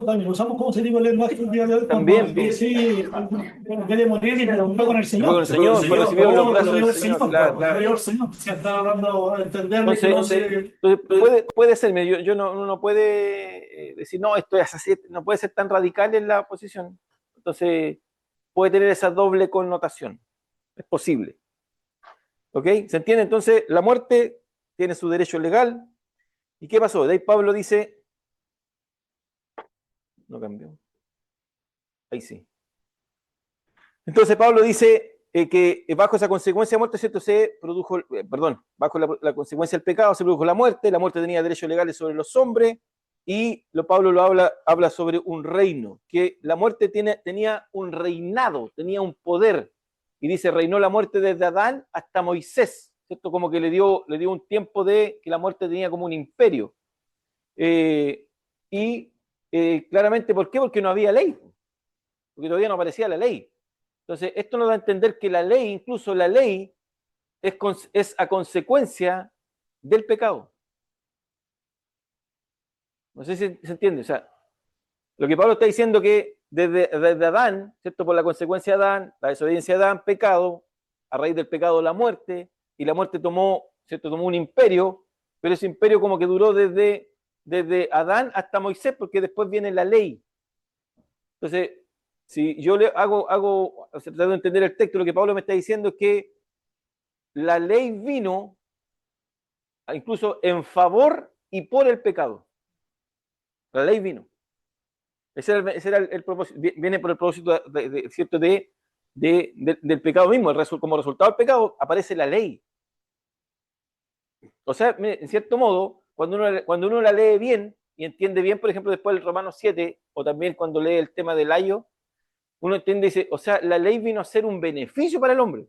También usamos, como se digo, el lenguaje el día de hoy.
También.
Sí, en vez de morir, y fue con el Señor.
Fue con el Señor, fue recibido en los brazos del Señor. Claro.
Se estaba dando a entender.
Entonces puede ser, uno no puede decir, no, esto es así, no puede ser tan radical en la posición. Entonces, puede tener esa doble connotación. Es posible. ¿Ok? ¿Se entiende? Entonces, la muerte tiene su derecho legal. ¿Y qué pasó? De ahí Pablo dice... No cambió. Ahí sí. Entonces Pablo dice que bajo esa consecuencia de muerte, ¿cierto? Se produjo, bajo la consecuencia del pecado se produjo la muerte tenía derechos legales sobre los hombres, y Pablo lo habla sobre un reino, que la muerte tenía un reinado, tenía un poder, y dice, reinó la muerte desde Adán hasta Moisés, ¿cierto? Como que le dio un tiempo de que la muerte tenía como un imperio. Claramente, ¿por qué? Porque no había ley, porque todavía no aparecía la ley. Entonces, esto nos da a entender que la ley, incluso la ley, es a consecuencia del pecado. No sé si se entiende. O sea, lo que Pablo está diciendo que desde Adán, ¿cierto? Por la consecuencia de Adán, la desobediencia de Adán, pecado, a raíz del pecado la muerte, y la muerte tomó un imperio, pero ese imperio como que duró desde Adán hasta Moisés, porque después viene la ley. Entonces, si yo le trato de entender el texto, lo que Pablo me está diciendo es que la ley vino incluso en favor y por el pecado. La ley vino. Ese era el propósito. Viene por el propósito ¿cierto? Del pecado mismo. Como resultado del pecado aparece la ley. O sea, en cierto modo, cuando uno la lee bien y entiende bien, por ejemplo, después del Romanos 7, o también cuando lee el tema del ayo, uno entiende y dice, o sea, la ley vino a ser un beneficio para el hombre.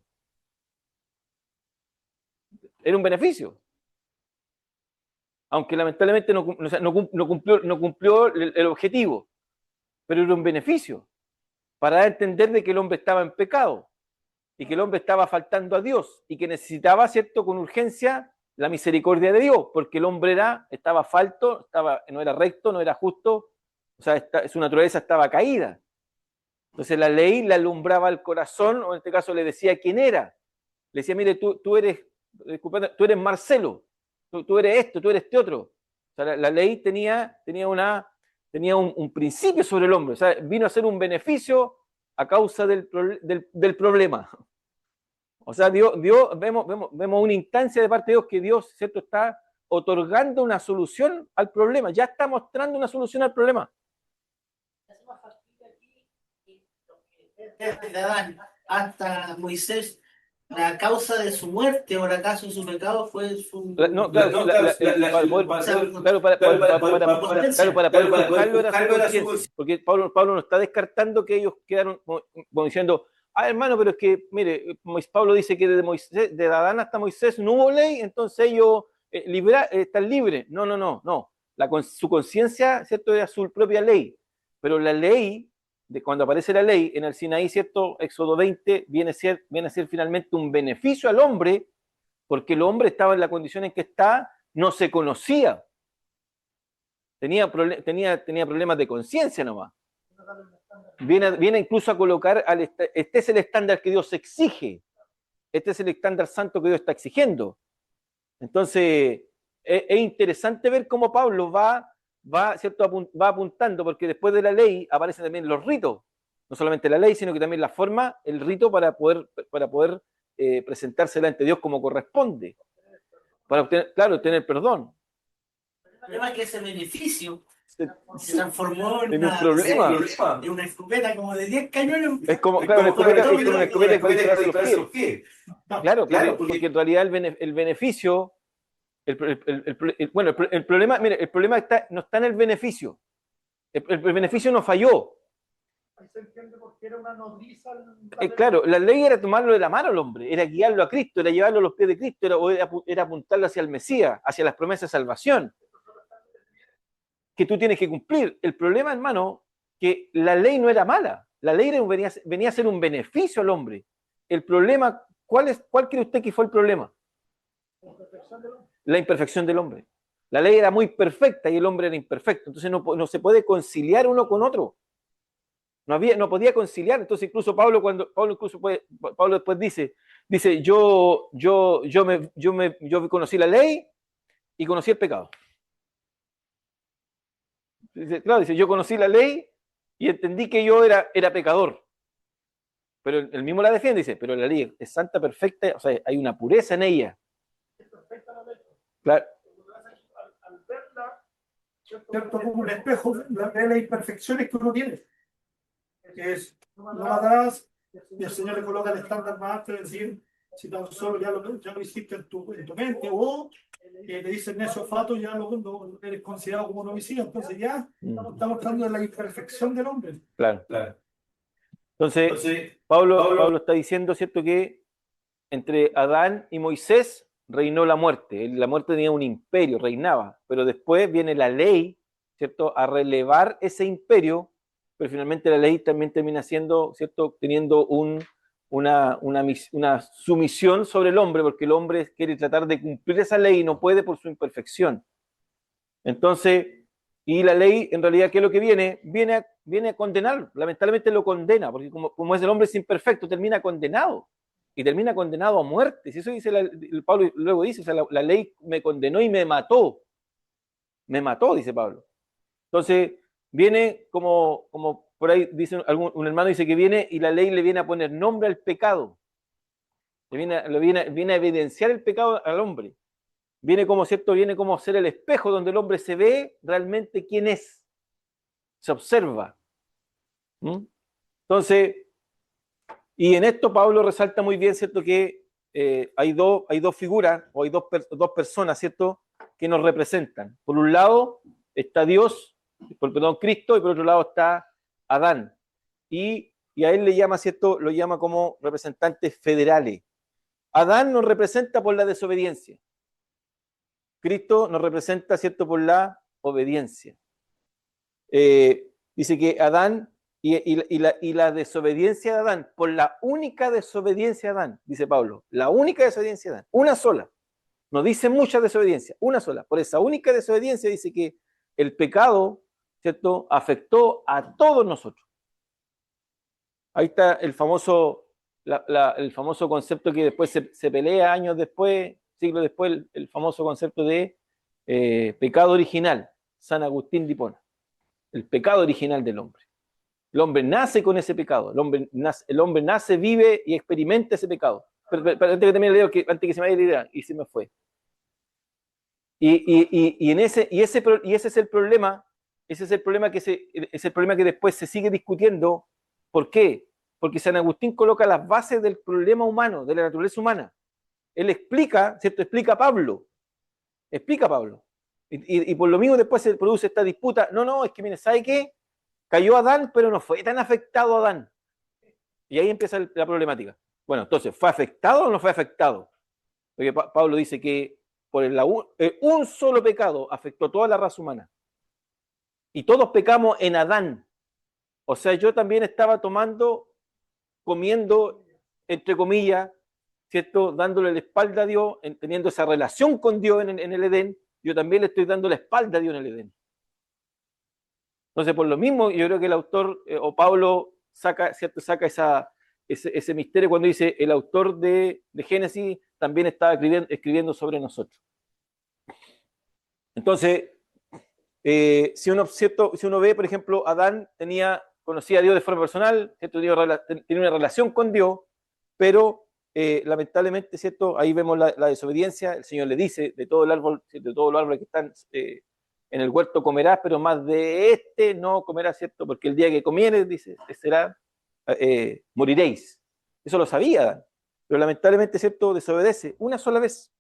Era un beneficio. Aunque lamentablemente no cumplió el objetivo, pero era un beneficio para dar a entender de que el hombre estaba en pecado y que el hombre estaba faltando a Dios y que necesitaba, ¿cierto?, con urgencia la misericordia de Dios, porque el hombre estaba falto, no era recto, no era justo, o sea, su naturaleza estaba caída. Entonces la ley le alumbraba el corazón, o en este caso le decía quién era. Le decía, mire, tú eres Marcelo, tú eres esto, tú eres este otro. O sea, la ley tenía un principio sobre el hombre, o sea, vino a ser un beneficio a causa del problema. O sea, vemos una instancia de parte de Dios que Dios, ¿cierto?, está otorgando una solución al problema, ya está mostrando una solución al problema.
Desde Adán hasta Moisés, la causa de su muerte o la causa de su pecado fue su...
Para poder buscarlo era su conciencia, porque Pablo no está descartando que ellos quedaron como diciendo, hermano, pero es que, mire, Pablo dice que de Adán hasta Moisés no hubo ley, entonces ellos están libres. No. Su conciencia, ¿cierto?, era su propia ley, pero la ley, cuando aparece la ley en el Sinaí, ¿cierto?, Éxodo 20, viene a ser finalmente un beneficio al hombre, porque el hombre estaba en la condición en que está, no se conocía, tenía problemas de conciencia nomás. Viene incluso a colocar, este es el estándar que Dios exige, este es el estándar santo que Dios está exigiendo. Entonces, es interesante ver cómo Pablo va apuntando, porque después de la ley aparecen también los ritos, no solamente la ley, sino que también la forma, el rito para poder presentarse delante de Dios como corresponde, para obtener perdón.
El problema es que ese beneficio se transformó en
un problema.
En una escopeta como de 10 cañones.
Es como, una escopeta que los pies. Claro, porque en realidad el beneficio, el problema, mire, el problema no está en el beneficio. El beneficio no falló.
Ahí se entiende por qué era una nodriza.
Claro, la ley era tomarlo de la mano al hombre, era guiarlo a Cristo, era llevarlo a los pies de Cristo, era apuntarlo hacia el Mesías, hacia las promesas de salvación que tú tienes que cumplir. El problema, hermano, que la ley no era mala, la ley venía a ser un beneficio al hombre. El problema, ¿cuál cree usted que fue el problema? La imperfección del hombre. La ley era muy perfecta y el hombre era imperfecto, entonces no se puede conciliar uno con otro. No podía conciliar. Entonces incluso Pablo después dice, yo conocí la ley y conocí el pecado. Dice, yo conocí la ley y entendí que yo era pecador. Pero él mismo la defiende, dice, pero la ley es santa, perfecta, o sea, hay una pureza en ella.
Es perfecta la ley.
Claro.
Al verla, ¿cierto? Como un espejo, ve las imperfecciones que uno tiene. Que es, no matarás, y el Señor le coloca el estándar más alto, es decir, si tan solo ya lo hiciste en tu mente, o te dicen necio fato, ya lo eres considerado como un homicida. Entonces ya estamos hablando de la imperfección del hombre.
Claro. Entonces Pablo está diciendo, ¿cierto?, que entre Adán y Moisés reinó la muerte. La muerte tenía un imperio, reinaba, pero después viene la ley, ¿cierto?, a relevar ese imperio, pero finalmente la ley también termina siendo, ¿cierto?, teniendo una sumisión sobre el hombre, porque el hombre quiere tratar de cumplir esa ley y no puede por su imperfección. Entonces, y la ley, en realidad, ¿qué es lo que viene? Viene a condenar, lamentablemente lo condena, porque como es el hombre es imperfecto, termina condenado, y termina condenado a muerte. Si eso dice Pablo, luego dice, o sea, la ley me condenó y me mató, dice Pablo. Entonces, viene como por ahí dice un hermano dice que viene y la ley le viene a poner nombre al pecado, viene a evidenciar el pecado al hombre. Viene como ser el espejo donde el hombre se ve realmente quién es, se observa. Entonces, y en esto Pablo resalta muy bien, ¿cierto?, que hay dos figuras, o hay dos personas, ¿cierto?, que nos representan. Por un lado está Dios, Cristo, y por otro lado está Adán. Y a él le llama, ¿cierto?, lo llama como representantes federales. Adán nos representa por la desobediencia. Cristo nos representa, ¿cierto?, por la obediencia. Dice que Adán y la desobediencia de Adán, por la única desobediencia de Adán, dice Pablo, la única desobediencia de Adán, una sola. No dice mucha desobediencia, una sola. Por esa única desobediencia dice que el pecado, ¿cierto?, afectó a todos nosotros. Ahí está el famoso concepto que después se pelea años después, siglos después, el famoso concepto de pecado original, San Agustín de Hipona, el pecado original del hombre. El hombre nace con ese pecado, el hombre nace, vive y experimenta ese pecado. Pero antes que termine leo, antes que se me vaya la idea, y se me fue. Ese es el problema, que después se sigue discutiendo. ¿Por qué? Porque San Agustín coloca las bases del problema humano, de la naturaleza humana. Él explica, ¿cierto? Explica a Pablo. Y por lo mismo después se produce esta disputa. No, es que mire, ¿sabe qué? Cayó Adán, pero no fue tan afectado Adán. Y ahí empieza la problemática. Bueno, entonces, ¿fue afectado o no fue afectado? Porque Pablo dice que por un solo pecado afectó a toda la raza humana. Y todos pecamos en Adán. O sea, yo también estaba comiendo, entre comillas, ¿cierto?, dándole la espalda a Dios, teniendo esa relación con Dios en el Edén. Yo también le estoy dando la espalda a Dios en el Edén. Entonces, por lo mismo, yo creo que el autor, o Pablo, saca ese misterio cuando dice, el autor de Génesis también estaba escribiendo sobre nosotros. Entonces, si uno ve, por ejemplo, Adán conocía a Dios de forma personal, ¿cierto?, tenía una relación con Dios, pero lamentablemente, ¿cierto?, ahí vemos la desobediencia. El Señor le dice, de todos los árboles que están en el huerto comerás, pero más de este no comerás, ¿cierto?, porque el día que comieres, dice, moriréis. Eso lo sabía Adán, pero lamentablemente, ¿cierto?, desobedece una sola vez.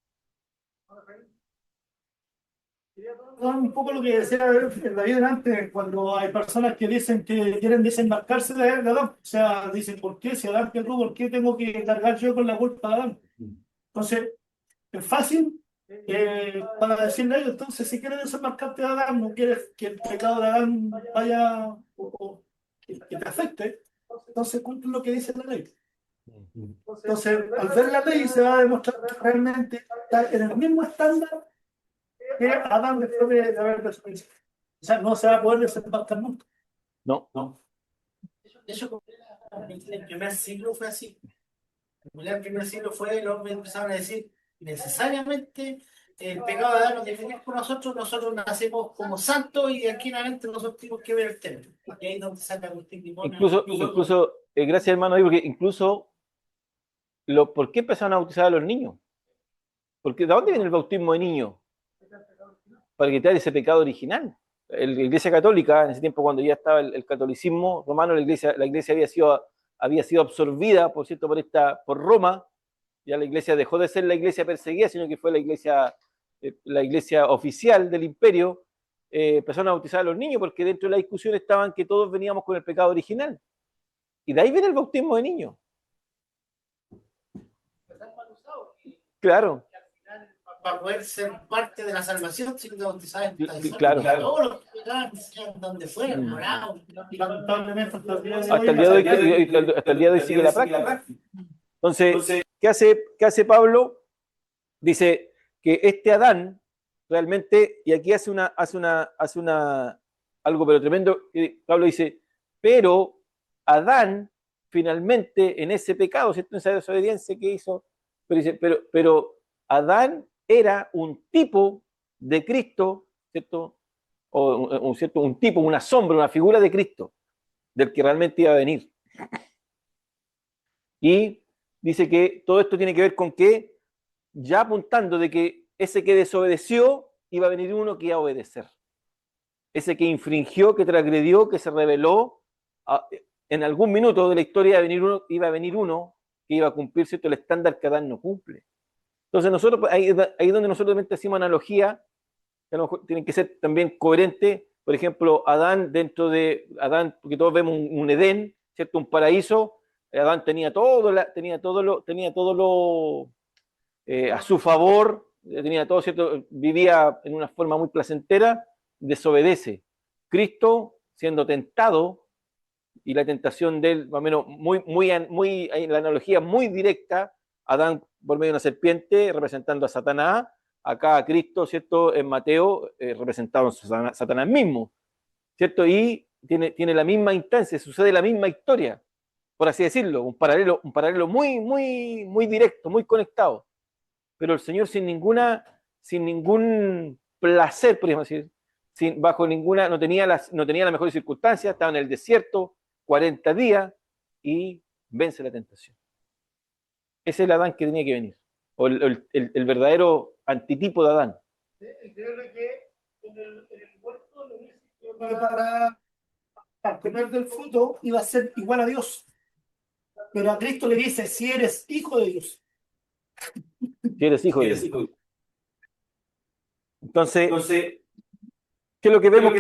Un poco lo que decía David antes, cuando hay personas que dicen que quieren desembarcarse de Adán, o sea, dicen, ¿por qué? Si Adán pecó, ¿por qué tengo que cargar yo con la culpa de Adán? Entonces, es fácil para decirle a ellos, entonces, si quieres desembarcarte de Adán, no quieres que el pecado de Adán vaya o que te afecte, entonces cumple lo que dice la ley. Entonces, al ver la ley, se va a demostrar que realmente está en el mismo estándar que Adán después de haber desobedecido. O sea, no se va a poder desembarcar nunca.
No, no.
De hecho, en el primer siglo fue así. En el primer siglo los hombres empezaron a decir necesariamente el pecado de Adán nos definimos por nosotros nacemos como santos y de aquí en adelante nosotros tenemos que ver el templo. Y ahí es donde saca Agustín de Hipona.
Incluso gracias hermano, porque incluso ¿por qué empezaron a bautizar a los niños? Porque ¿de dónde viene el bautismo de niños? Para quitar ese pecado original. La Iglesia Católica, en ese tiempo cuando ya estaba el catolicismo romano, la iglesia había sido absorbida, por cierto, por Roma. Ya la iglesia dejó de ser la iglesia perseguida, sino que fue la iglesia oficial del imperio. Empezaron a bautizar a los niños porque dentro de la discusión estaban que todos veníamos con el pecado original. Y de ahí viene el bautismo de niños. Claro.
Para poder ser parte de la salvación, si no te sabes,
claro.
Todos los pecados, donde fueran, morados.
Lamentablemente,
hasta el día de hoy sigue la práctica. Entonces, ¿qué hace Pablo? Dice que este Adán realmente, y aquí hace algo pero tremendo. Pablo dice, pero Adán finalmente en ese pecado, ¿cierto? En esa desobediencia que hizo, pero Adán era un tipo de Cristo, ¿cierto? Un tipo, una sombra, una figura de Cristo, del que realmente iba a venir. Y dice que todo esto tiene que ver con que, ya apuntando de que ese que desobedeció, iba a venir uno que iba a obedecer. Ese que infringió, que transgredió, que se rebeló, en algún minuto de la historia iba a venir uno que iba a cumplir, ¿cierto?, el estándar que Adán no cumple. Entonces nosotros, ahí donde nosotros hacemos analogía, que a lo mejor tienen que ser también coherentes. Por ejemplo, Adán, dentro de Adán, porque todos vemos un Edén, ¿cierto?, un paraíso. Adán tenía todo a su favor, tenía todo, ¿cierto?, vivía en una forma muy placentera, desobedece. Cristo, siendo tentado, y la tentación de él, más o menos, la analogía muy directa, Adán por medio de una serpiente representando a Satanás, acá a Cristo, ¿cierto?, en Mateo, representado en Satanás mismo, ¿cierto? Y tiene la misma instancia, sucede la misma historia, por así decirlo, un paralelo muy, muy, muy directo, muy conectado. Pero el Señor sin ningún placer, podríamos decir, no tenía las mejores circunstancias, estaba en el desierto 40 días y vence la tentación. Ese es el Adán que tenía que venir, o el verdadero antitipo de Adán.
Increíble que en el huerto le dice que para comer del fruto iba a ser igual a Dios. Pero a Cristo le dice, si eres hijo de Dios.
Si eres hijo de Dios. Entonces, ¿qué es lo que vemos?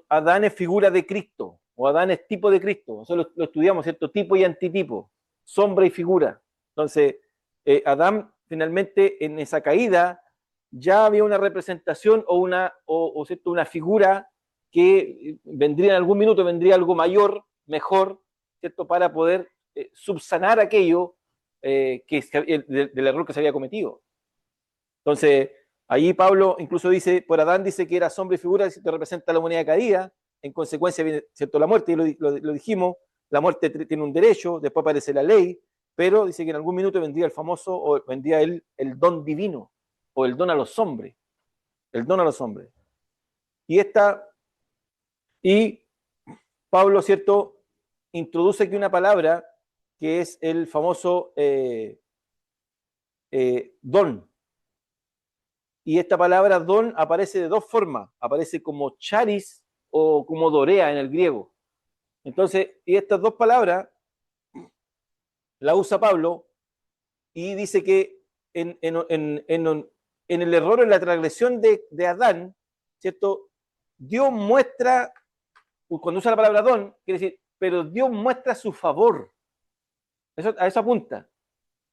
Adán es figura de Cristo, o Adán es tipo de Cristo. Nosotros lo estudiamos, ¿cierto? Tipo y antitipo, sombra y figura. Entonces, Adán finalmente en esa caída ya había una representación ¿cierto?, una figura que vendría en algún minuto, vendría algo mayor, mejor, ¿cierto?, para poder subsanar aquello del error que se había cometido. Entonces, ahí Pablo incluso dice, por Adán dice que era sombra y figura, que representa la humanidad caída, en consecuencia viene, ¿cierto?, la muerte, y lo dijimos, la muerte tiene un derecho, después aparece la ley, pero dice que en algún minuto vendría el famoso, o vendría el don divino, o el don a los hombres, Y Pablo, ¿cierto?, introduce aquí una palabra que es el famoso don. Y esta palabra don aparece de dos formas, aparece como charis o como dorea en el griego. Entonces, y estas dos palabras la usa Pablo y dice que en el error, en la transgresión de Adán, ¿cierto? Dios muestra, cuando usa la palabra don, quiere decir, pero Dios muestra su favor. A eso apunta.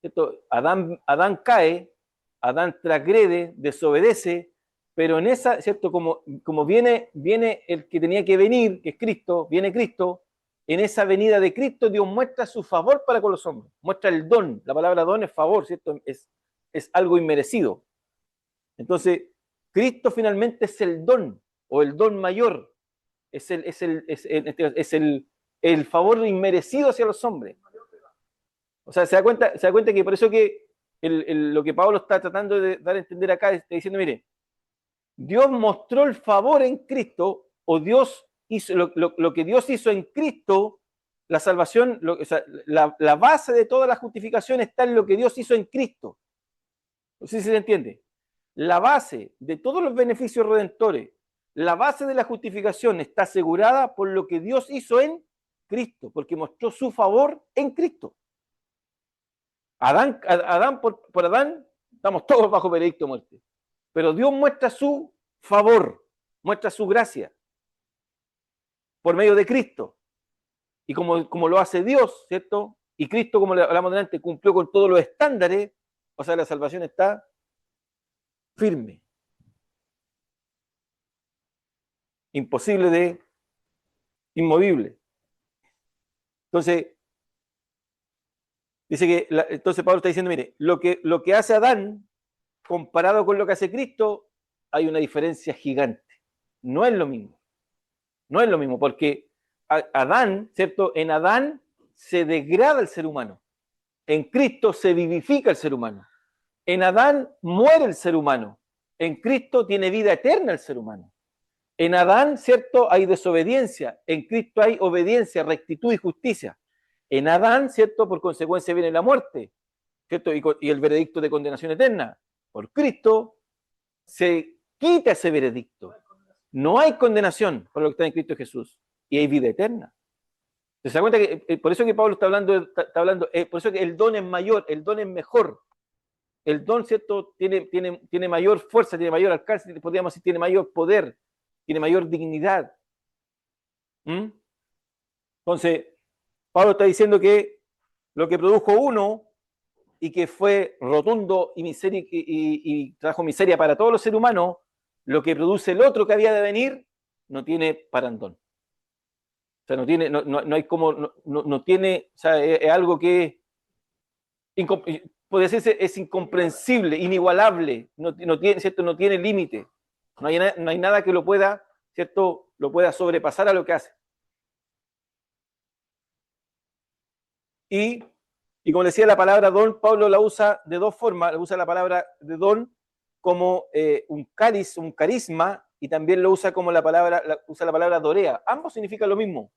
¿Cierto? Adán cae, Adán transgrede, desobedece, pero en esa, ¿cierto? Como viene el que tenía que venir, que es Cristo, viene Cristo, en esa venida de Cristo Dios muestra su favor para con los hombres, muestra el don. La palabra don es favor, ¿cierto? Es algo inmerecido. Entonces, Cristo finalmente es el don, o el don mayor, es el favor inmerecido hacia los hombres. O sea, se da cuenta que por eso que lo que Pablo está tratando de dar a entender acá, está diciendo, mire, Dios mostró el favor en Cristo, o Dios hizo lo que Dios hizo en Cristo, la salvación, o sea, la base de toda la justificación está en lo que Dios hizo en Cristo. No sé si se entiende. La base de todos los beneficios redentores, la base de la justificación está asegurada por lo que Dios hizo en Cristo, porque mostró su favor en Cristo. Por Adán, estamos todos bajo veredicto de muerte. Pero Dios muestra su favor, muestra su gracia por medio de Cristo. Y como lo hace Dios, ¿cierto? Y Cristo, como le hablamos delante, cumplió con todos los estándares, o sea, la salvación está firme. Imposible de inmovible. Entonces, dice que, entonces Pablo está diciendo, mire, lo que hace Adán, comparado con lo que hace Cristo, hay una diferencia gigante. No es lo mismo. No es lo mismo, porque Adán, ¿cierto? En Adán se degrada el ser humano. En Cristo se vivifica el ser humano. En Adán muere el ser humano. En Cristo tiene vida eterna el ser humano. En Adán, ¿cierto? Hay desobediencia. En Cristo hay obediencia, rectitud y justicia. En Adán, ¿cierto? Por consecuencia viene la muerte, ¿cierto? Y el veredicto de condenación eterna. Por Cristo se quita ese veredicto. No hay condenación por lo que está en Cristo Jesús. Y hay vida eterna. ¿Se da cuenta que por eso que Pablo está hablando, por eso que el don es mayor, el don es mejor? El don, ¿cierto? Tiene mayor fuerza, tiene mayor alcance, podríamos decir, tiene mayor poder, tiene mayor dignidad. Entonces, Pablo está diciendo que lo que produjo uno y que fue rotundo y trajo miseria para todos los seres humanos, lo que produce el otro que había de venir, no tiene parangón. O sea, no hay como, no tiene, o sea, es algo que puede decirse, es incomprensible, inigualable, no tiene, ¿cierto? No tiene límite. No hay nada que lo pueda, ¿cierto? Lo pueda sobrepasar a lo que hace. Y como decía, la palabra don, Pablo la usa de dos formas. Usa la palabra de don como un carisma, y también lo usa como usa la palabra dorea. Ambos significan lo mismo.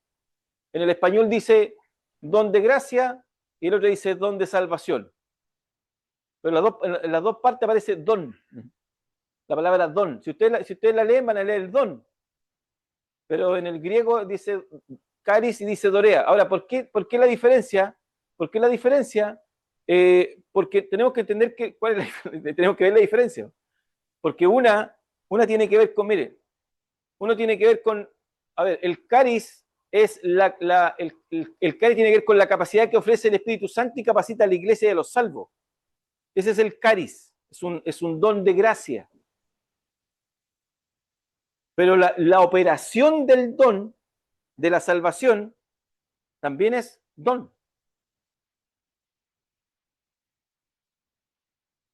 En el español dice don de gracia y el otro dice don de salvación. Pero en las dos partes aparece don. La palabra don. Si ustedes la leen, van a leer el don. Pero en el griego dice caris y dice dorea. Ahora, ¿por qué la diferencia? ¿Por qué la diferencia? Porque tenemos que entender tenemos que ver la diferencia. Porque una tiene que ver con, mire, uno tiene que ver con, a ver, el caris es el caris tiene que ver con la capacidad que ofrece el Espíritu Santo y capacita a la iglesia de los salvos. Ese es el caris, es un don de gracia. Pero la operación del don, de la salvación, también es don.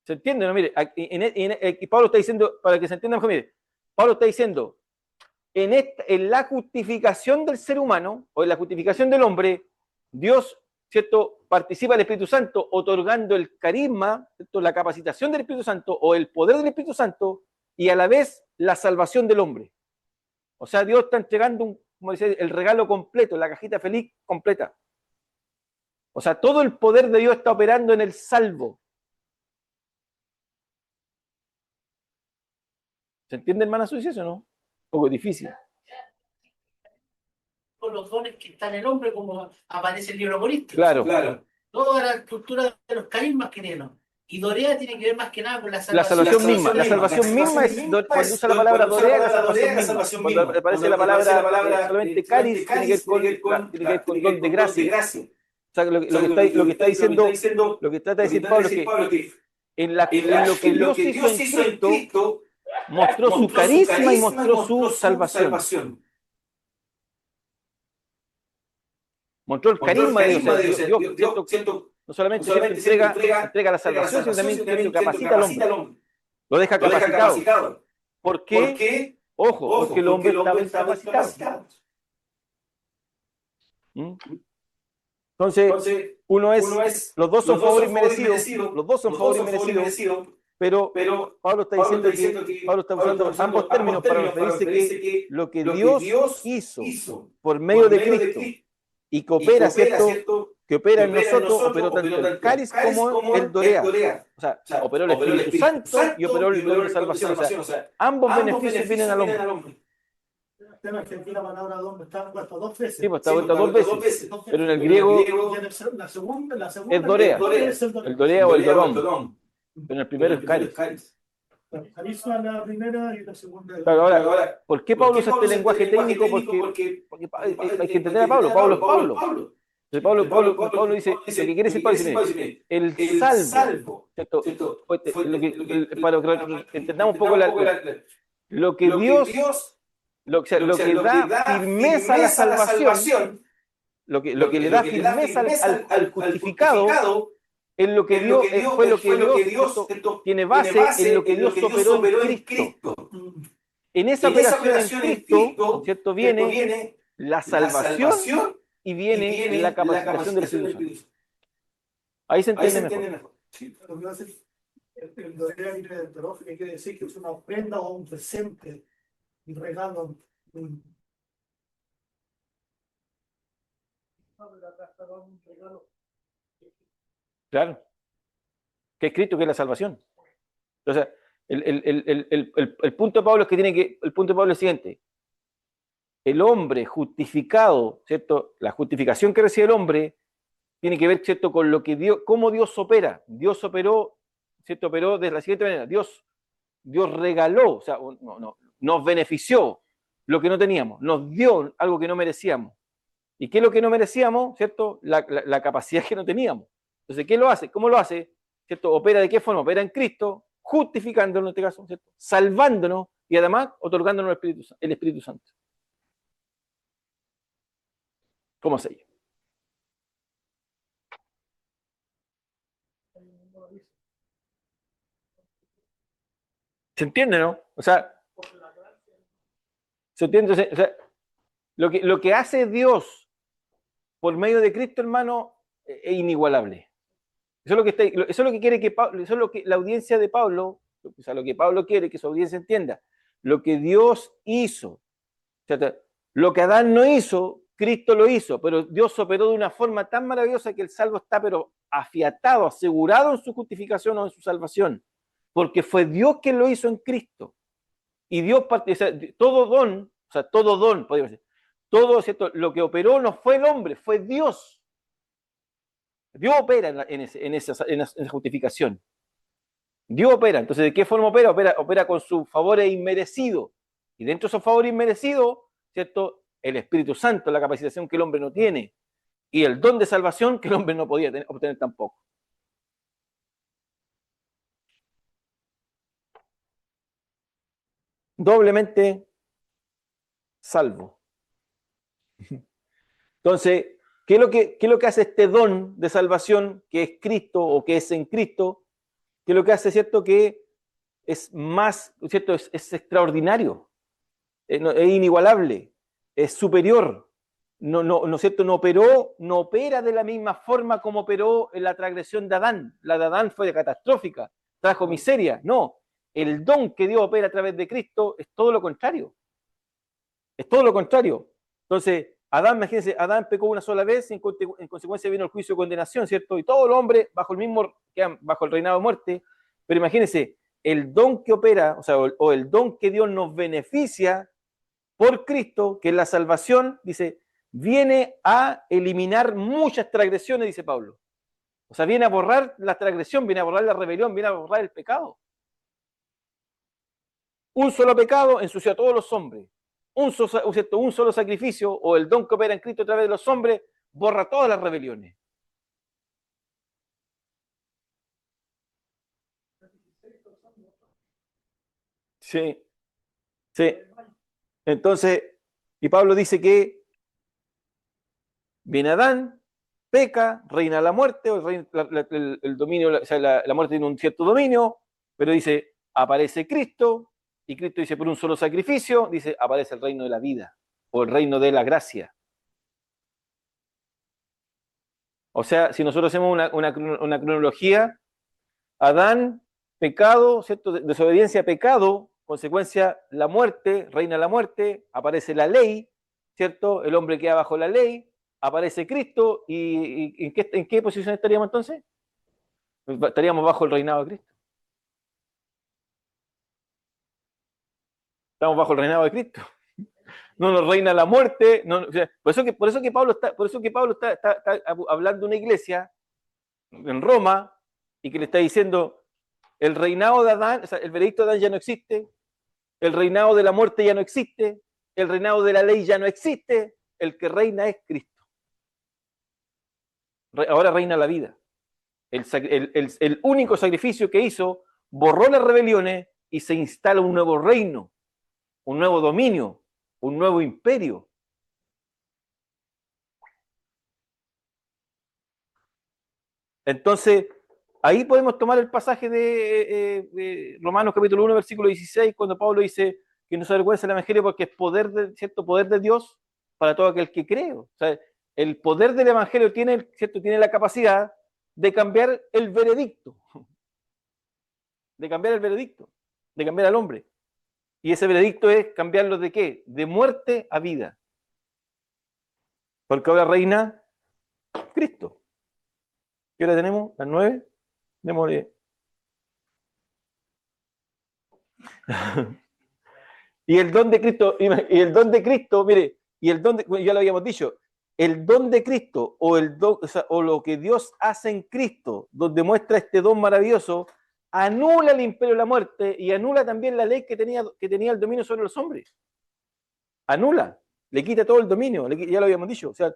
¿Se entiende? ¿No? Mire, aquí Pablo está diciendo, para que se entienda mejor, mire, Pablo está diciendo, en la justificación del ser humano, o en la justificación del hombre, Dios, ¿cierto?, participa del Espíritu Santo, otorgando el carisma, ¿cierto?, la capacitación del Espíritu Santo, o el poder del Espíritu Santo, y a la vez la salvación del hombre. O sea, Dios está entregando, como dice, el regalo completo, la cajita feliz completa. O sea, todo el poder de Dios está operando en el salvo. ¿Se entiende, hermana Sucia, eso no? Un poco difícil.
Con los dones que están en el hombre, como aparece el libro Corintios.
Claro.
Toda la estructura de los carismas que tienen. Y Dorea tiene que ver más que nada con la
La
salvación.
salvación misma. La salvación misma es, cuando usa la palabra Dorea, la salvación misma. Cuando aparece la palabra solamente caris, tiene que ver con don de gracia. O sea, lo que está diciendo, lo que trata de decir Pablo es que en lo que Dios hizo en Cristo, mostró su carisma y mostró su salvación. Mostró el carisma de Dios. Dios no solamente entrega la salvación, sino también capacita al hombre. Lo deja capacitado. ¿Por qué? Ojo, porque el hombre estaba incapacitado. Entonces, los dos son favor inmerecido, los dos son favor inmerecido, pero Pablo está diciendo que Pablo está usando ambos términos para referirse que lo que Dios hizo por medio de Cristo y que opera, ¿cierto? Que opera en nosotros, operó tanto el caris como el dorea. O sea, operó el Espíritu Santo y operó el don de salvación. O sea, ambos beneficios vienen al hombre.
En Argentina la palabra don está puesta 2 veces.
Sí, pues está vuelta 2 veces. Pero en el griego
la segunda
es dorea. El dorea o el dorón. Pero en el primero es caris.
Carisma la primera y la segunda.
Claro, ahora, ¿por qué Pablo usa este lenguaje técnico? Porque hay que entender a Pablo. Pablo es Pablo. Entonces Pablo dice, lo que quiere decir Pablo dice, el salvo, ¿cierto? Para que entendamos un poco lo que Dios, lo que da firmeza a la salvación, lo que le da firmeza al justificado, en lo que Dios fue lo que Dios tiene base en lo que Dios operó en Cristo. En esa operación en Cristo, ¿cierto? Viene la salvación y viene la capacitación del Espíritu Santo. Ahí se entiende mejor.
Sí, lo que hace el dorea viene del terófilo, que quiere decir que es una ofrenda o un presente, un regalo.
Claro. Que es Cristo, que es la salvación. Entonces, el punto de Pablo es que el punto de Pablo es el siguiente. El hombre justificado, ¿cierto? La justificación que recibe el hombre tiene que ver, ¿cierto?, con lo que Dios, cómo Dios opera. Dios operó, ¿cierto? Operó de la siguiente manera. Dios regaló, o sea, nos benefició lo que no teníamos, nos dio algo que no merecíamos. ¿Y qué es lo que no merecíamos? ¿Cierto? La capacidad que no teníamos. Entonces, ¿qué lo hace? ¿Cómo lo hace? ¿Cierto? ¿Opera de qué forma? Opera en Cristo, justificándonos en este caso, ¿cierto? Salvándonos y además otorgándonos el Espíritu Santo. ¿Cómo se llama? ¿Se entiende, no? O sea, ¿se entiende? O sea, lo que hace Dios por medio de Cristo, hermano, es inigualable. Eso es lo que quiere que Pablo, eso es lo que la audiencia de Pablo, o sea, lo que Pablo quiere que su audiencia entienda. Lo que Dios hizo, o sea, lo que Adán no hizo, Cristo lo hizo, pero Dios operó de una forma tan maravillosa que el salvo está pero afiatado, asegurado en su justificación o en su salvación, porque fue Dios quien lo hizo en Cristo. Y Dios, o sea, todo don, podríamos decir, todo, ¿cierto? Lo que operó no fue el hombre, fue Dios. Dios opera en esa justificación. Dios opera. Entonces, ¿de qué forma opera? Opera con sus favores inmerecidos. Y dentro de esos favores inmerecidos, ¿cierto? El Espíritu Santo, la capacitación que el hombre no tiene. Y el don de salvación que el hombre no podía obtener tampoco. Doblemente salvo. Entonces, ¿qué es lo que hace este don de salvación que es Cristo o que es en Cristo? ¿Qué es lo que hace, cierto? Que es más, ¿cierto? Es extraordinario, es inigualable, es superior. No, ¿cierto? No opera de la misma forma como operó en la transgresión de Adán. La de Adán fue catastrófica, trajo miseria. No, el don que Dios opera a través de Cristo es todo lo contrario. Es todo lo contrario. Entonces, Adán, imagínense, Adán pecó una sola vez y en consecuencia vino el juicio de condenación, ¿cierto? Y todo el hombre bajo el reinado de muerte. Pero imagínense, el don que opera, o sea, o el don que Dios nos beneficia por Cristo, que es la salvación, dice, viene a eliminar muchas transgresiones, dice Pablo. O sea, viene a borrar la transgresión, viene a borrar la rebelión, viene a borrar el pecado. Un solo pecado ensució a todos los hombres. Un solo sacrificio, o el don que opera en Cristo a través de los hombres, borra todas las rebeliones. Sí, sí. Entonces, y Pablo dice que viene Adán, peca, reina la muerte, o el dominio, o sea, la muerte tiene un cierto dominio, pero dice, aparece Cristo, y Cristo dice, por un solo sacrificio, dice, aparece el reino de la vida, o el reino de la gracia. O sea, si nosotros hacemos una cronología, Adán, pecado, ¿cierto? Desobediencia, pecado, consecuencia, la muerte, reina la muerte, aparece la ley, ¿cierto? El hombre queda bajo la ley, aparece Cristo, y ¿en qué posición estaríamos entonces? Estaríamos bajo el reinado de Cristo. Estamos bajo el reinado de Cristo. No nos reina la muerte. No, o sea, por eso que Pablo está hablando de una iglesia en Roma y que le está diciendo el reinado de Adán, o sea, el veredicto de Adán ya no existe, el reinado de la muerte ya no existe, el reinado de la ley ya no existe, el que reina es Cristo. Ahora reina la vida. El único sacrificio que hizo borró las rebeliones y se instala un nuevo reino, un nuevo dominio, un nuevo imperio. Entonces, ahí podemos tomar el pasaje de Romanos capítulo 1, versículo 16, cuando Pablo dice que no se avergüenza el evangelio porque es cierto poder de Dios para todo aquel que cree. O sea, el poder del evangelio tiene la capacidad de cambiar el veredicto, de cambiar al hombre. Y ese veredicto es cambiarlo de ¿qué? De muerte a vida. Porque ahora reina Cristo. ¿Qué hora tenemos? ¿Las 9? Démosle. Y el don de Cristo, mire, ya lo habíamos dicho, el don de Cristo o lo que Dios hace en Cristo, donde muestra este don maravilloso, anula el imperio de la muerte y anula también la ley que tenía el dominio sobre los hombres. Anula, le quita todo el dominio, ya lo habíamos dicho. O sea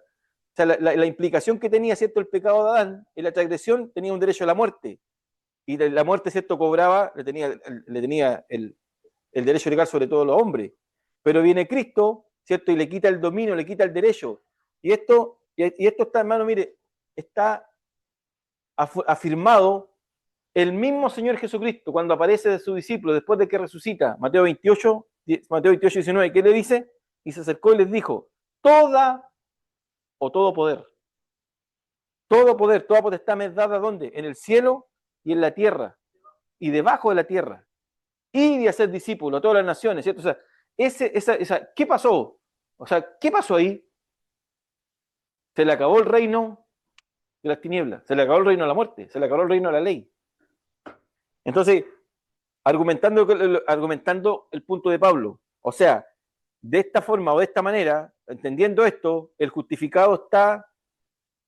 la implicación que tenía, ¿cierto?, el pecado de Adán en la transgresión, tenía un derecho a la muerte. Y de la muerte, ¿cierto?, cobraba, le tenía el derecho legal sobre todos los hombres. Pero viene Cristo, ¿cierto?, y le quita el dominio, le quita el derecho. Y esto está, hermano, mire, está afirmado el mismo Señor Jesucristo cuando aparece de su discípulo después de que resucita. Mateo 28, 19, ¿qué le dice? Y se acercó y les dijo, todo poder, toda potestad me es dada, ¿dónde? En el cielo y en la tierra, y debajo de la tierra. Y de hacer discípulos a todas las naciones, ¿cierto? O sea, ¿qué pasó? O sea, ¿qué pasó ahí? Se le acabó el reino de las tinieblas, se le acabó el reino de la muerte, se le acabó el reino de la ley. Entonces, argumentando el punto de Pablo, o sea, de esta forma o de esta manera, entendiendo esto, el justificado está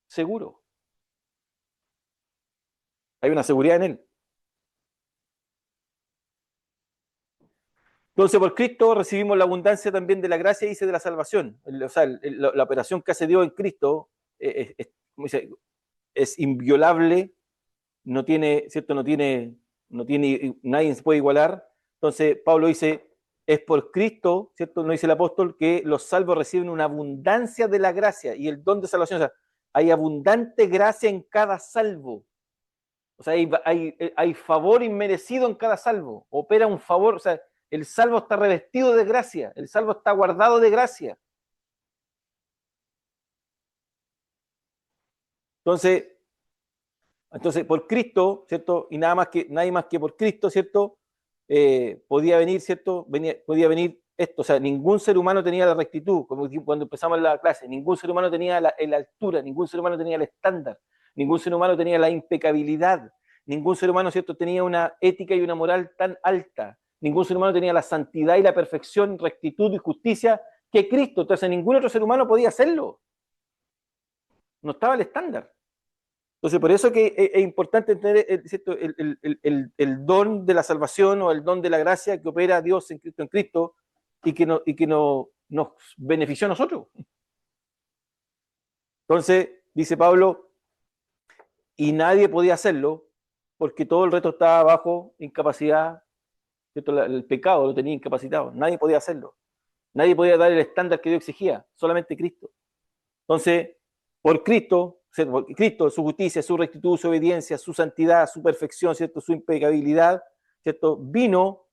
seguro. Hay una seguridad en él. Entonces, por Cristo recibimos la abundancia también de la gracia y de la salvación. O sea, la operación que hace Dios en Cristo es inviolable, no tiene, ¿cierto? Nadie se puede igualar. Entonces, Pablo dice, es por Cristo, ¿cierto? No dice el apóstol, que los salvos reciben una abundancia de la gracia y el don de salvación. O sea, hay abundante gracia en cada salvo. O sea, hay favor inmerecido en cada salvo. Opera un favor, o sea, el salvo está revestido de gracia, el salvo está guardado de gracia. Entonces por Cristo, ¿cierto? Y nadie más que por Cristo, ¿cierto? Podía venir, ¿cierto? Podía venir esto. O sea, ningún ser humano tenía la rectitud, como cuando empezamos la clase, ningún ser humano tenía la altura, ningún ser humano tenía el estándar, ningún ser humano tenía la impecabilidad, ningún ser humano, ¿cierto?, tenía una ética y una moral tan alta, ningún ser humano tenía la santidad y la perfección, rectitud y justicia que Cristo. Entonces, ningún otro ser humano podía hacerlo. No estaba el estándar. Entonces, por eso que es importante entender ¿cierto? El don de la salvación o el don de la gracia que opera Dios en Cristo y que nos benefició a nosotros. Entonces, dice Pablo, y nadie podía hacerlo porque todo el resto estaba bajo incapacidad, ¿cierto? El pecado lo tenía incapacitado, nadie podía hacerlo. Nadie podía dar el estándar que Dios exigía, solamente Cristo. Entonces, por Cristo, su justicia, su rectitud, su obediencia, su santidad, su perfección, ¿cierto? Su impecabilidad, ¿cierto? Vino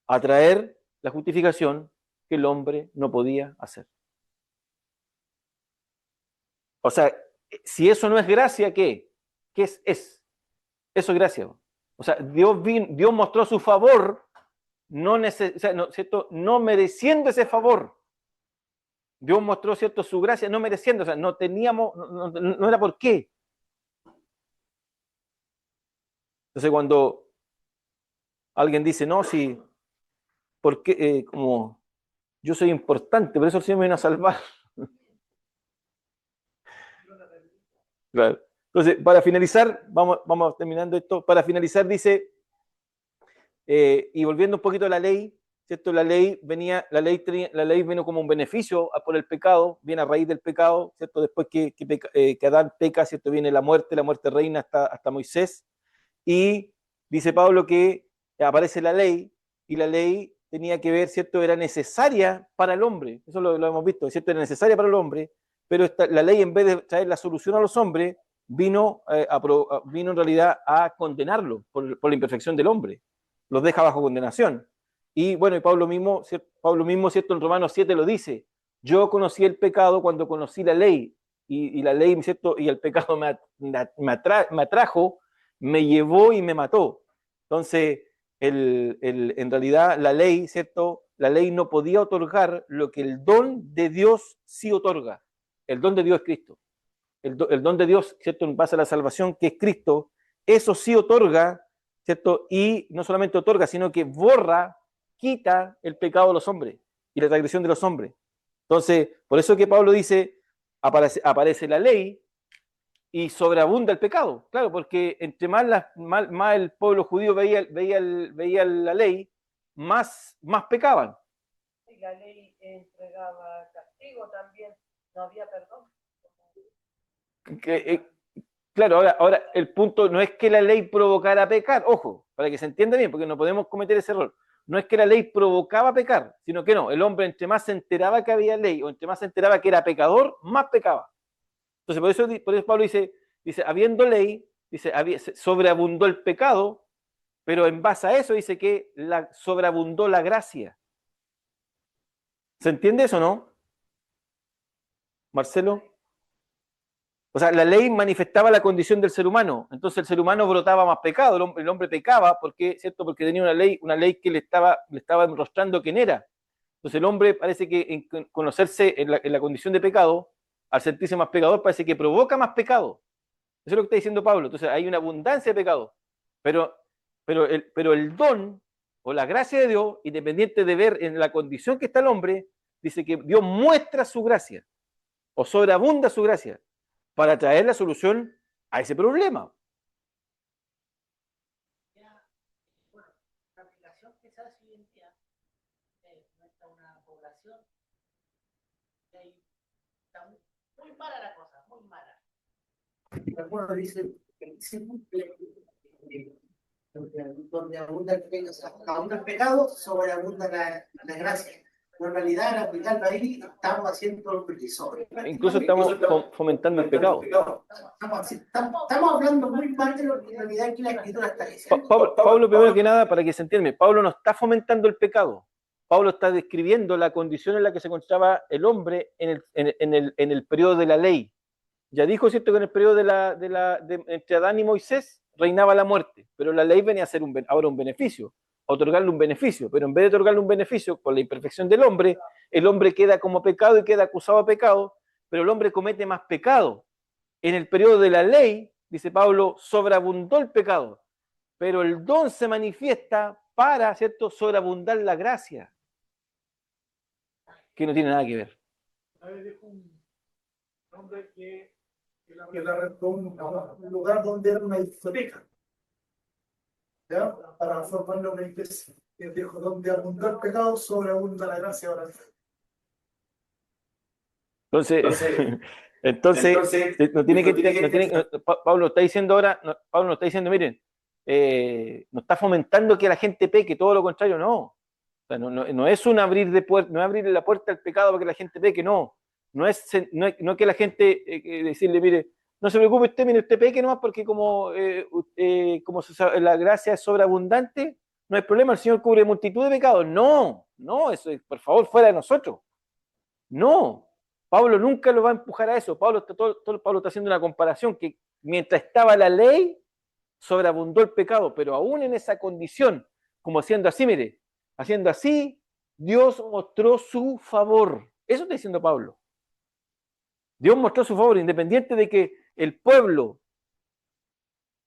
a traer la justificación que el hombre no podía hacer. O sea, si eso no es gracia, ¿qué? ¿Qué es? Eso es gracia. O sea, Dios mostró su favor, ¿cierto? No mereciendo ese favor. Dios mostró, ¿cierto?, su gracia, no mereciendo, o sea, no teníamos, no era por qué. Entonces, cuando alguien dice, no, sí, ¿por qué? Como yo soy importante, por eso el Señor me vino a salvar. Claro. Entonces, para finalizar, vamos terminando esto. Para finalizar, dice, y volviendo un poquito a la ley, ¿cierto? La ley vino como un beneficio por el pecado, viene a raíz del pecado, ¿cierto? Después que Adán peca, ¿cierto? Viene la muerte reina hasta Moisés. Y dice Pablo que aparece la ley, y la ley tenía que ver, ¿cierto? Era necesaria para el hombre, eso lo hemos visto, ¿cierto? Era necesaria para el hombre, pero la ley, en vez de traer la solución a los hombres, vino en realidad a condenarlo por la imperfección del hombre, los deja bajo condenación. Y bueno, y Pablo mismo, ¿cierto? En Romanos 7 lo dice, yo conocí el pecado cuando conocí la ley, y la ley, ¿cierto? Y el pecado me atrajo, me llevó y me mató. Entonces, en realidad la ley, ¿cierto? La ley no podía otorgar lo que el don de Dios sí otorga. El don de Dios es Cristo. El don de Dios, ¿cierto? En base a la salvación que es Cristo, eso sí otorga, ¿cierto? Y no solamente otorga, sino que borra, quita el pecado de los hombres y la transgresión de los hombres. Entonces, por eso que Pablo dice, aparece la ley, y sobreabunda el pecado, claro, porque entre más el pueblo judío veía la ley, más pecaban.
Y la ley entregaba castigo también, no había perdón.
Claro, ahora el punto no es que la ley provocara pecar, ojo, para que se entienda bien, porque no podemos cometer ese error. No es que la ley provocaba pecar, sino que no, el hombre entre más se enteraba que había ley, o entre más se enteraba que era pecador, más pecaba. Entonces, por eso Pablo dice, habiendo ley, sobreabundó el pecado, pero en base a eso dice que sobreabundó la gracia. ¿Se entiende eso, no? Marcelo. O sea, la ley manifestaba la condición del ser humano, entonces el ser humano brotaba más pecado, el hombre pecaba porque, ¿cierto? Porque tenía una ley que le estaba mostrando quién era. Entonces el hombre parece que en conocerse en la condición de pecado, al sentirse más pecador, parece que provoca más pecado. Eso es lo que está diciendo Pablo. Entonces hay una abundancia de pecado. Pero el don o la gracia de Dios, independiente de ver en la condición que está el hombre, dice que Dios muestra su gracia o sobreabunda su gracia para traer la solución a ese problema.
Bueno, la aplicación que se hace hoy en día no está una población y está muy mala la cosa, muy mala. Bueno, dice donde abunda el pecado, o sea, abunda el pecado, sobreabunda la gracia. En realidad, al aplicar la ley, estamos haciendo eso.
Incluso estamos fomentando el pecado.
Estamos hablando muy mal de lo que en realidad aquí la Escritura está diciendo.
Pablo, primero que nada, para que se entienda, Pablo no está fomentando el pecado. Pablo está describiendo la condición en la que se encontraba el hombre en el periodo de la ley. Ya dijo, ¿cierto?, que en el periodo entre Adán y Moisés reinaba la muerte, pero la ley venía a ser ahora un beneficio, otorgarle un beneficio, pero en vez de otorgarle un beneficio por la imperfección del hombre, el hombre queda como pecado y queda acusado de pecado, pero el hombre comete más pecado. En el periodo de la ley, dice Pablo, sobreabundó el pecado, pero el don se manifiesta para, ¿cierto?, sobreabundar la gracia, que no tiene nada que ver.
Una vez dijo un hombre que que la rentó un lugar donde era una discoteca, ¿ya? Para formarle una iglesia. Y dijo, donde abundó el pecado, sobreabunda la gracia ahora.
Entonces, no tiene Pablo está diciendo ahora, Pablo nos está diciendo, miren, no está fomentando que la gente peque, todo lo contrario, no. O sea, no es un abrir de puerta, no es abrir la puerta al pecado para que la gente peque, no. No es que la gente decirle, mire, no se preocupe usted, mire, usted peque nomás porque como la gracia es sobreabundante, no hay problema, el Señor cubre multitud de pecados. No, eso es, por favor, fuera de nosotros. No. Pablo nunca lo va a empujar a eso. Pablo está haciendo una comparación que mientras estaba la ley, sobreabundó el pecado, pero aún en esa condición, como haciendo así, mire, haciendo así, Dios mostró su favor. Eso está diciendo Pablo. Dios mostró su favor, independiente de que el pueblo,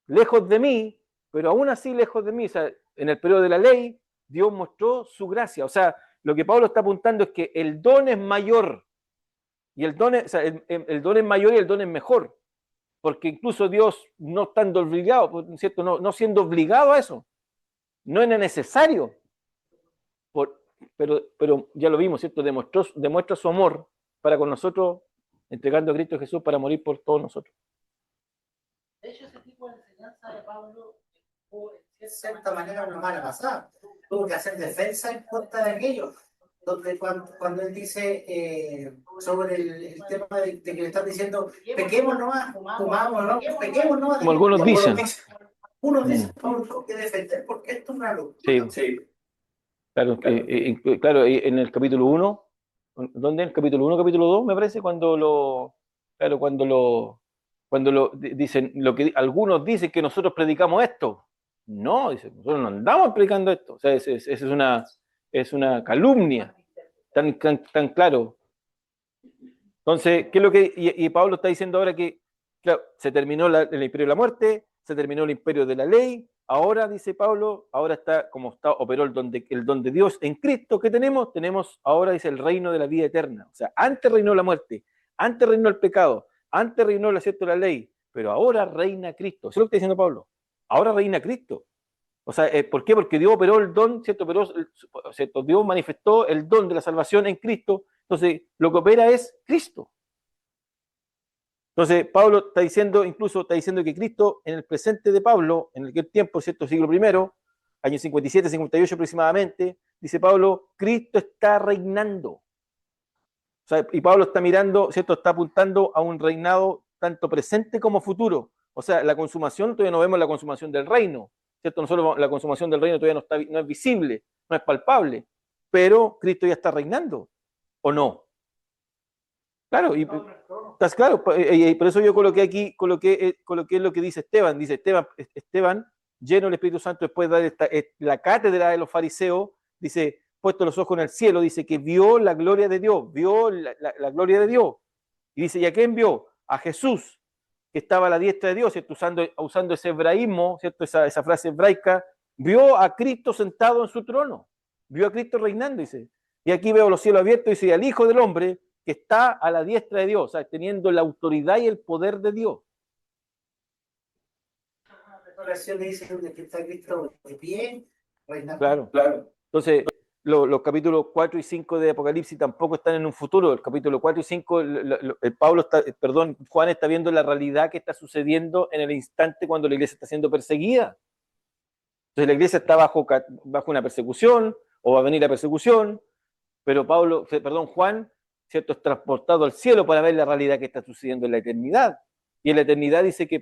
lejos de mí, pero aún así lejos de mí, o sea, en el periodo de la ley, Dios mostró su gracia. O sea, lo que Pablo está apuntando es que el don es mayor. Y el don es mayor y el don es mejor. Porque incluso Dios, no estando obligado, ¿cierto? No siendo obligado a eso, no era necesario. Pero ya lo vimos, ¿cierto? Demuestra su amor para con nosotros, entregando a Cristo Jesús para morir por todos nosotros.
De hecho, ese tipo de enseñanza de Pablo, de cierta manera, una mala pasada. Tuvo que hacer defensa en contra de aquello. Donde cuando él dice sobre el tema de que le están diciendo pequemos nomás, fumamos, ¿no? Pequemos nomás.
Como algunos dicen.
Unos dicen, tengo que defender porque esto es una locura.
Sí. Claro, claro, en el capítulo 1, ¿dónde? En el capítulo 1, capítulo 2, me parece, cuando dicen, algunos dicen que nosotros predicamos esto. No, dicen, nosotros no andamos predicando esto. O sea, es una calumnia, tan claro. Entonces, ¿qué es lo que y Pablo está diciendo ahora? Que claro, se terminó el imperio de la muerte, se terminó el imperio de la ley, ahora, dice Pablo, ahora operó el don de Dios en Cristo. ¿Qué tenemos? Ahora dice el reino de la vida eterna. O sea, antes reinó la muerte, antes reinó el pecado, antes reinó el acierto de la ley, pero ahora reina Cristo. Eso es lo que está diciendo Pablo. Ahora reina Cristo. O sea, ¿por qué? Porque Dios operó el don, ¿cierto? Dios manifestó el don de la salvación en Cristo. Entonces, lo que opera es Cristo. Entonces, Pablo está diciendo que Cristo, en el presente de Pablo, en aquel tiempo, ¿cierto? Siglo I, años 57, 58 aproximadamente, dice Pablo, Cristo está reinando. O sea, y Pablo está mirando, ¿cierto? Está apuntando a un reinado tanto presente como futuro. O sea, la consumación, todavía no vemos la consumación del reino. ¿Cierto? Nosotros la consumación del reino todavía no es visible, no es palpable, pero Cristo ya está reinando, ¿o no? Claro, y estás claro, y por eso yo coloqué lo que dice Esteban. Dice Esteban, lleno del Espíritu Santo, después de dar la cátedra de los fariseos, dice, puesto los ojos en el cielo, dice que vio la gloria de Dios, vio la gloria de Dios. Y dice, ¿y a quién vio? A Jesús, que estaba a la diestra de Dios, ¿cierto? Usando ese hebraísmo, ¿cierto? Esa frase hebraica, vio a Cristo sentado en su trono, vio a Cristo reinando, dice. Y aquí veo los cielos abiertos, dice, y al Hijo del Hombre, que está a la diestra de Dios, o sea, teniendo la autoridad y el poder de Dios.
La oración le dice que está Cristo de pie,
reinando. Claro. Entonces, los capítulos 4 y 5 de Apocalipsis tampoco están en un futuro. El capítulo 4 y 5, Juan está viendo la realidad que está sucediendo en el instante cuando la iglesia está siendo perseguida. Entonces la iglesia está bajo una persecución, o va a venir la persecución, pero Juan, ¿cierto?, es transportado al cielo para ver la realidad que está sucediendo en la eternidad. Y en la eternidad dice que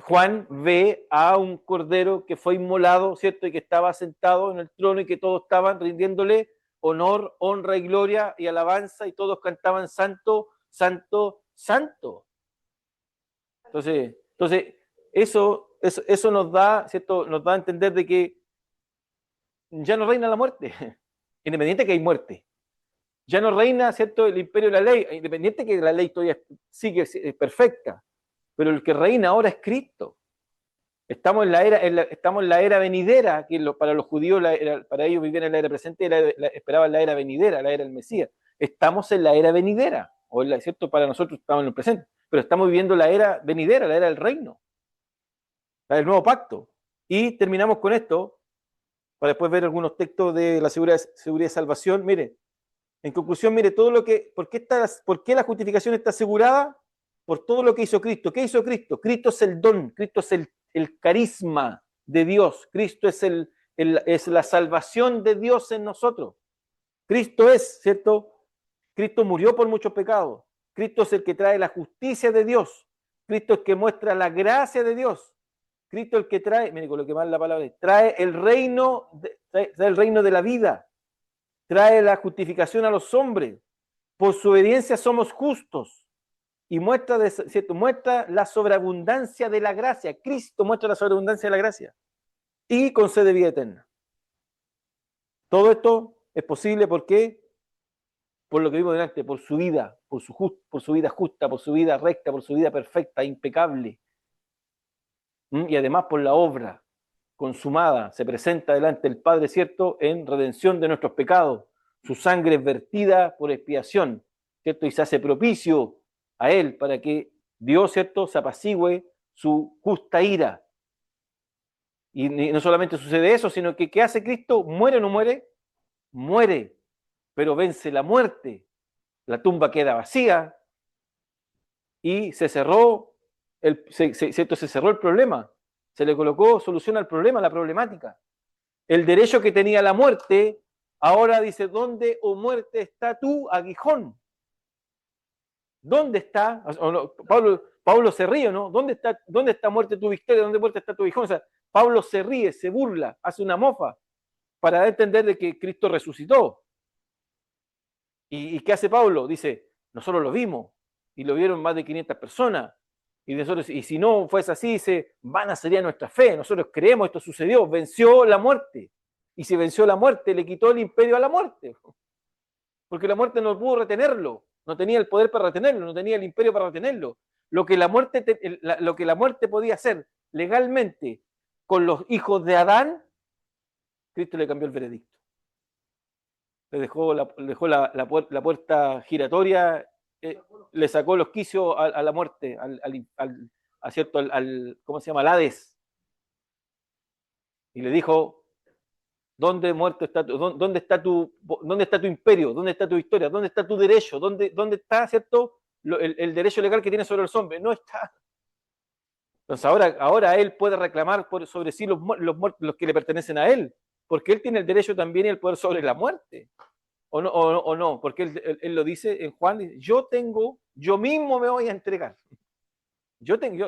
Juan ve a un cordero que fue inmolado, ¿cierto? Y que estaba sentado en el trono y que todos estaban rindiéndole honor, honra y gloria y alabanza y todos cantaban santo, santo, santo. Entonces eso nos da, ¿cierto? Nos da a entender de que ya no reina la muerte, independiente que hay muerte. Ya no reina, ¿cierto?, el imperio de la ley, independiente que la ley todavía sigue perfecta. Pero el que reina ahora es Cristo. Estamos en la era venidera, que para los judíos, para ellos vivían en la era presente, esperaban la era venidera, la era del Mesías. Estamos en la era venidera. o ¿cierto? Para nosotros estamos en el presente, pero estamos viviendo la era venidera, la era del reino, la del nuevo pacto. Y terminamos con esto, para después ver algunos textos de la seguridad y salvación. Mire, en conclusión, mire, todo lo que, ¿por qué la justificación está asegurada? Por todo lo que hizo Cristo. ¿Qué hizo Cristo? Cristo es el don, Cristo es el carisma de Dios, Cristo es la salvación de Dios en nosotros. Cristo es, ¿cierto? Cristo murió por muchos pecados. Cristo es el que trae la justicia de Dios. Cristo es el que muestra la gracia de Dios. Cristo es el que trae, mire, con lo que más la palabra es, trae el reino de la vida. Trae la justificación a los hombres. Por su obediencia somos justos. Y muestra la sobreabundancia de la gracia. Cristo muestra la sobreabundancia de la gracia. Y concede vida eterna. Todo esto es posible, ¿por qué? Por lo que vimos delante, por su vida, por su vida justa, por su vida recta, por su vida perfecta, impecable. Y además por la obra consumada, se presenta delante del Padre, ¿cierto?, en redención de nuestros pecados. Su sangre es vertida por expiación, ¿cierto? Y se hace propicio a Él para que Dios, ¿cierto?, se apacigüe su justa ira. Y no solamente sucede eso, sino que ¿qué hace Cristo? ¿Muere o no muere? Muere, pero vence la muerte. La tumba queda vacía y se cerró se cerró el problema. Se le colocó solución al problema, a la problemática. El derecho que tenía la muerte, ahora dice, ¿dónde, oh muerte, está tu aguijón? ¿Dónde está? Pablo se ríe, ¿no? ¿Dónde está muerte tu victoria? ¿Dónde muerte está tu aguijón? O sea, Pablo se ríe, se burla, hace una mofa para entender de que Cristo resucitó. ¿Y qué hace Pablo? Dice, nosotros lo vimos y lo vieron más de 500 personas. Y si no fuese así, dice, vana sería nuestra fe. Nosotros creemos, esto sucedió, venció la muerte. Y si venció la muerte, le quitó el imperio a la muerte. Porque la muerte no pudo retenerlo, no tenía el poder para retenerlo, no tenía el imperio para retenerlo. Lo que la muerte podía hacer legalmente con los hijos de Adán, Cristo le cambió el veredicto. Le dejó la puerta giratoria, le sacó los quicios a la muerte, ¿cómo se llama? Al Hades. Y le dijo, ¿dónde está tu imperio? ¿Dónde está tu historia? ¿Dónde está tu derecho? ¿Dónde está, cierto, el derecho legal que tiene sobre los hombres? No está. Entonces ahora él puede reclamar sobre sí los que le pertenecen a él, porque él tiene el derecho también y el poder sobre la muerte. O no, porque él lo dice en Juan, dice, yo mismo me voy a entregar. Yo tengo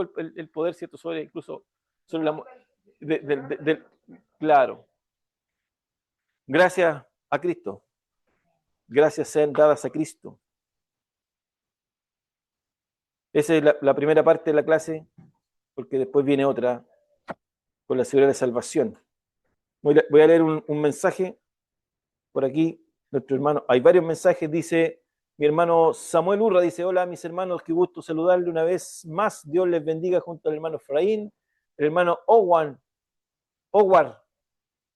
el poder, ¿cierto? Incluso sobre la muerte. Claro. Gracias a Cristo. Gracias sean dadas a Cristo. Esa es la primera parte de la clase, porque después viene otra con la seguridad de salvación. Voy a leer un mensaje por aquí. Nuestro hermano, hay varios mensajes, dice mi hermano Samuel Urra, dice, hola mis hermanos, qué gusto saludarle una vez más, Dios les bendiga junto al hermano Efraín, el hermano Howard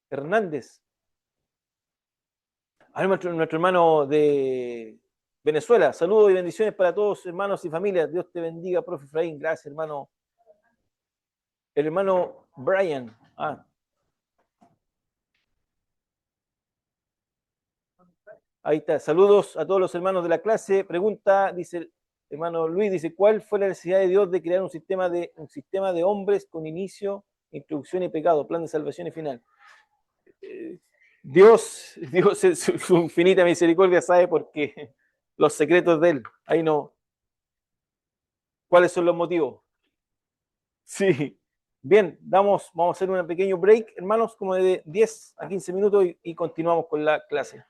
Hernández, nuestro hermano de Venezuela, saludos y bendiciones para todos hermanos y familias, Dios te bendiga, profe Efraín, gracias hermano. El hermano Brian, ahí está. Saludos a todos los hermanos de la clase. Pregunta, dice el hermano Luis, dice, ¿cuál fue la necesidad de Dios de crear un sistema de hombres con inicio, introducción y pecado, plan de salvación y final? Dios en su infinita misericordia sabe por qué. Los secretos de él. Ahí no. ¿Cuáles son los motivos? Sí. Bien, vamos a hacer un pequeño break, hermanos, como de 10 a 15 minutos y continuamos con la clase.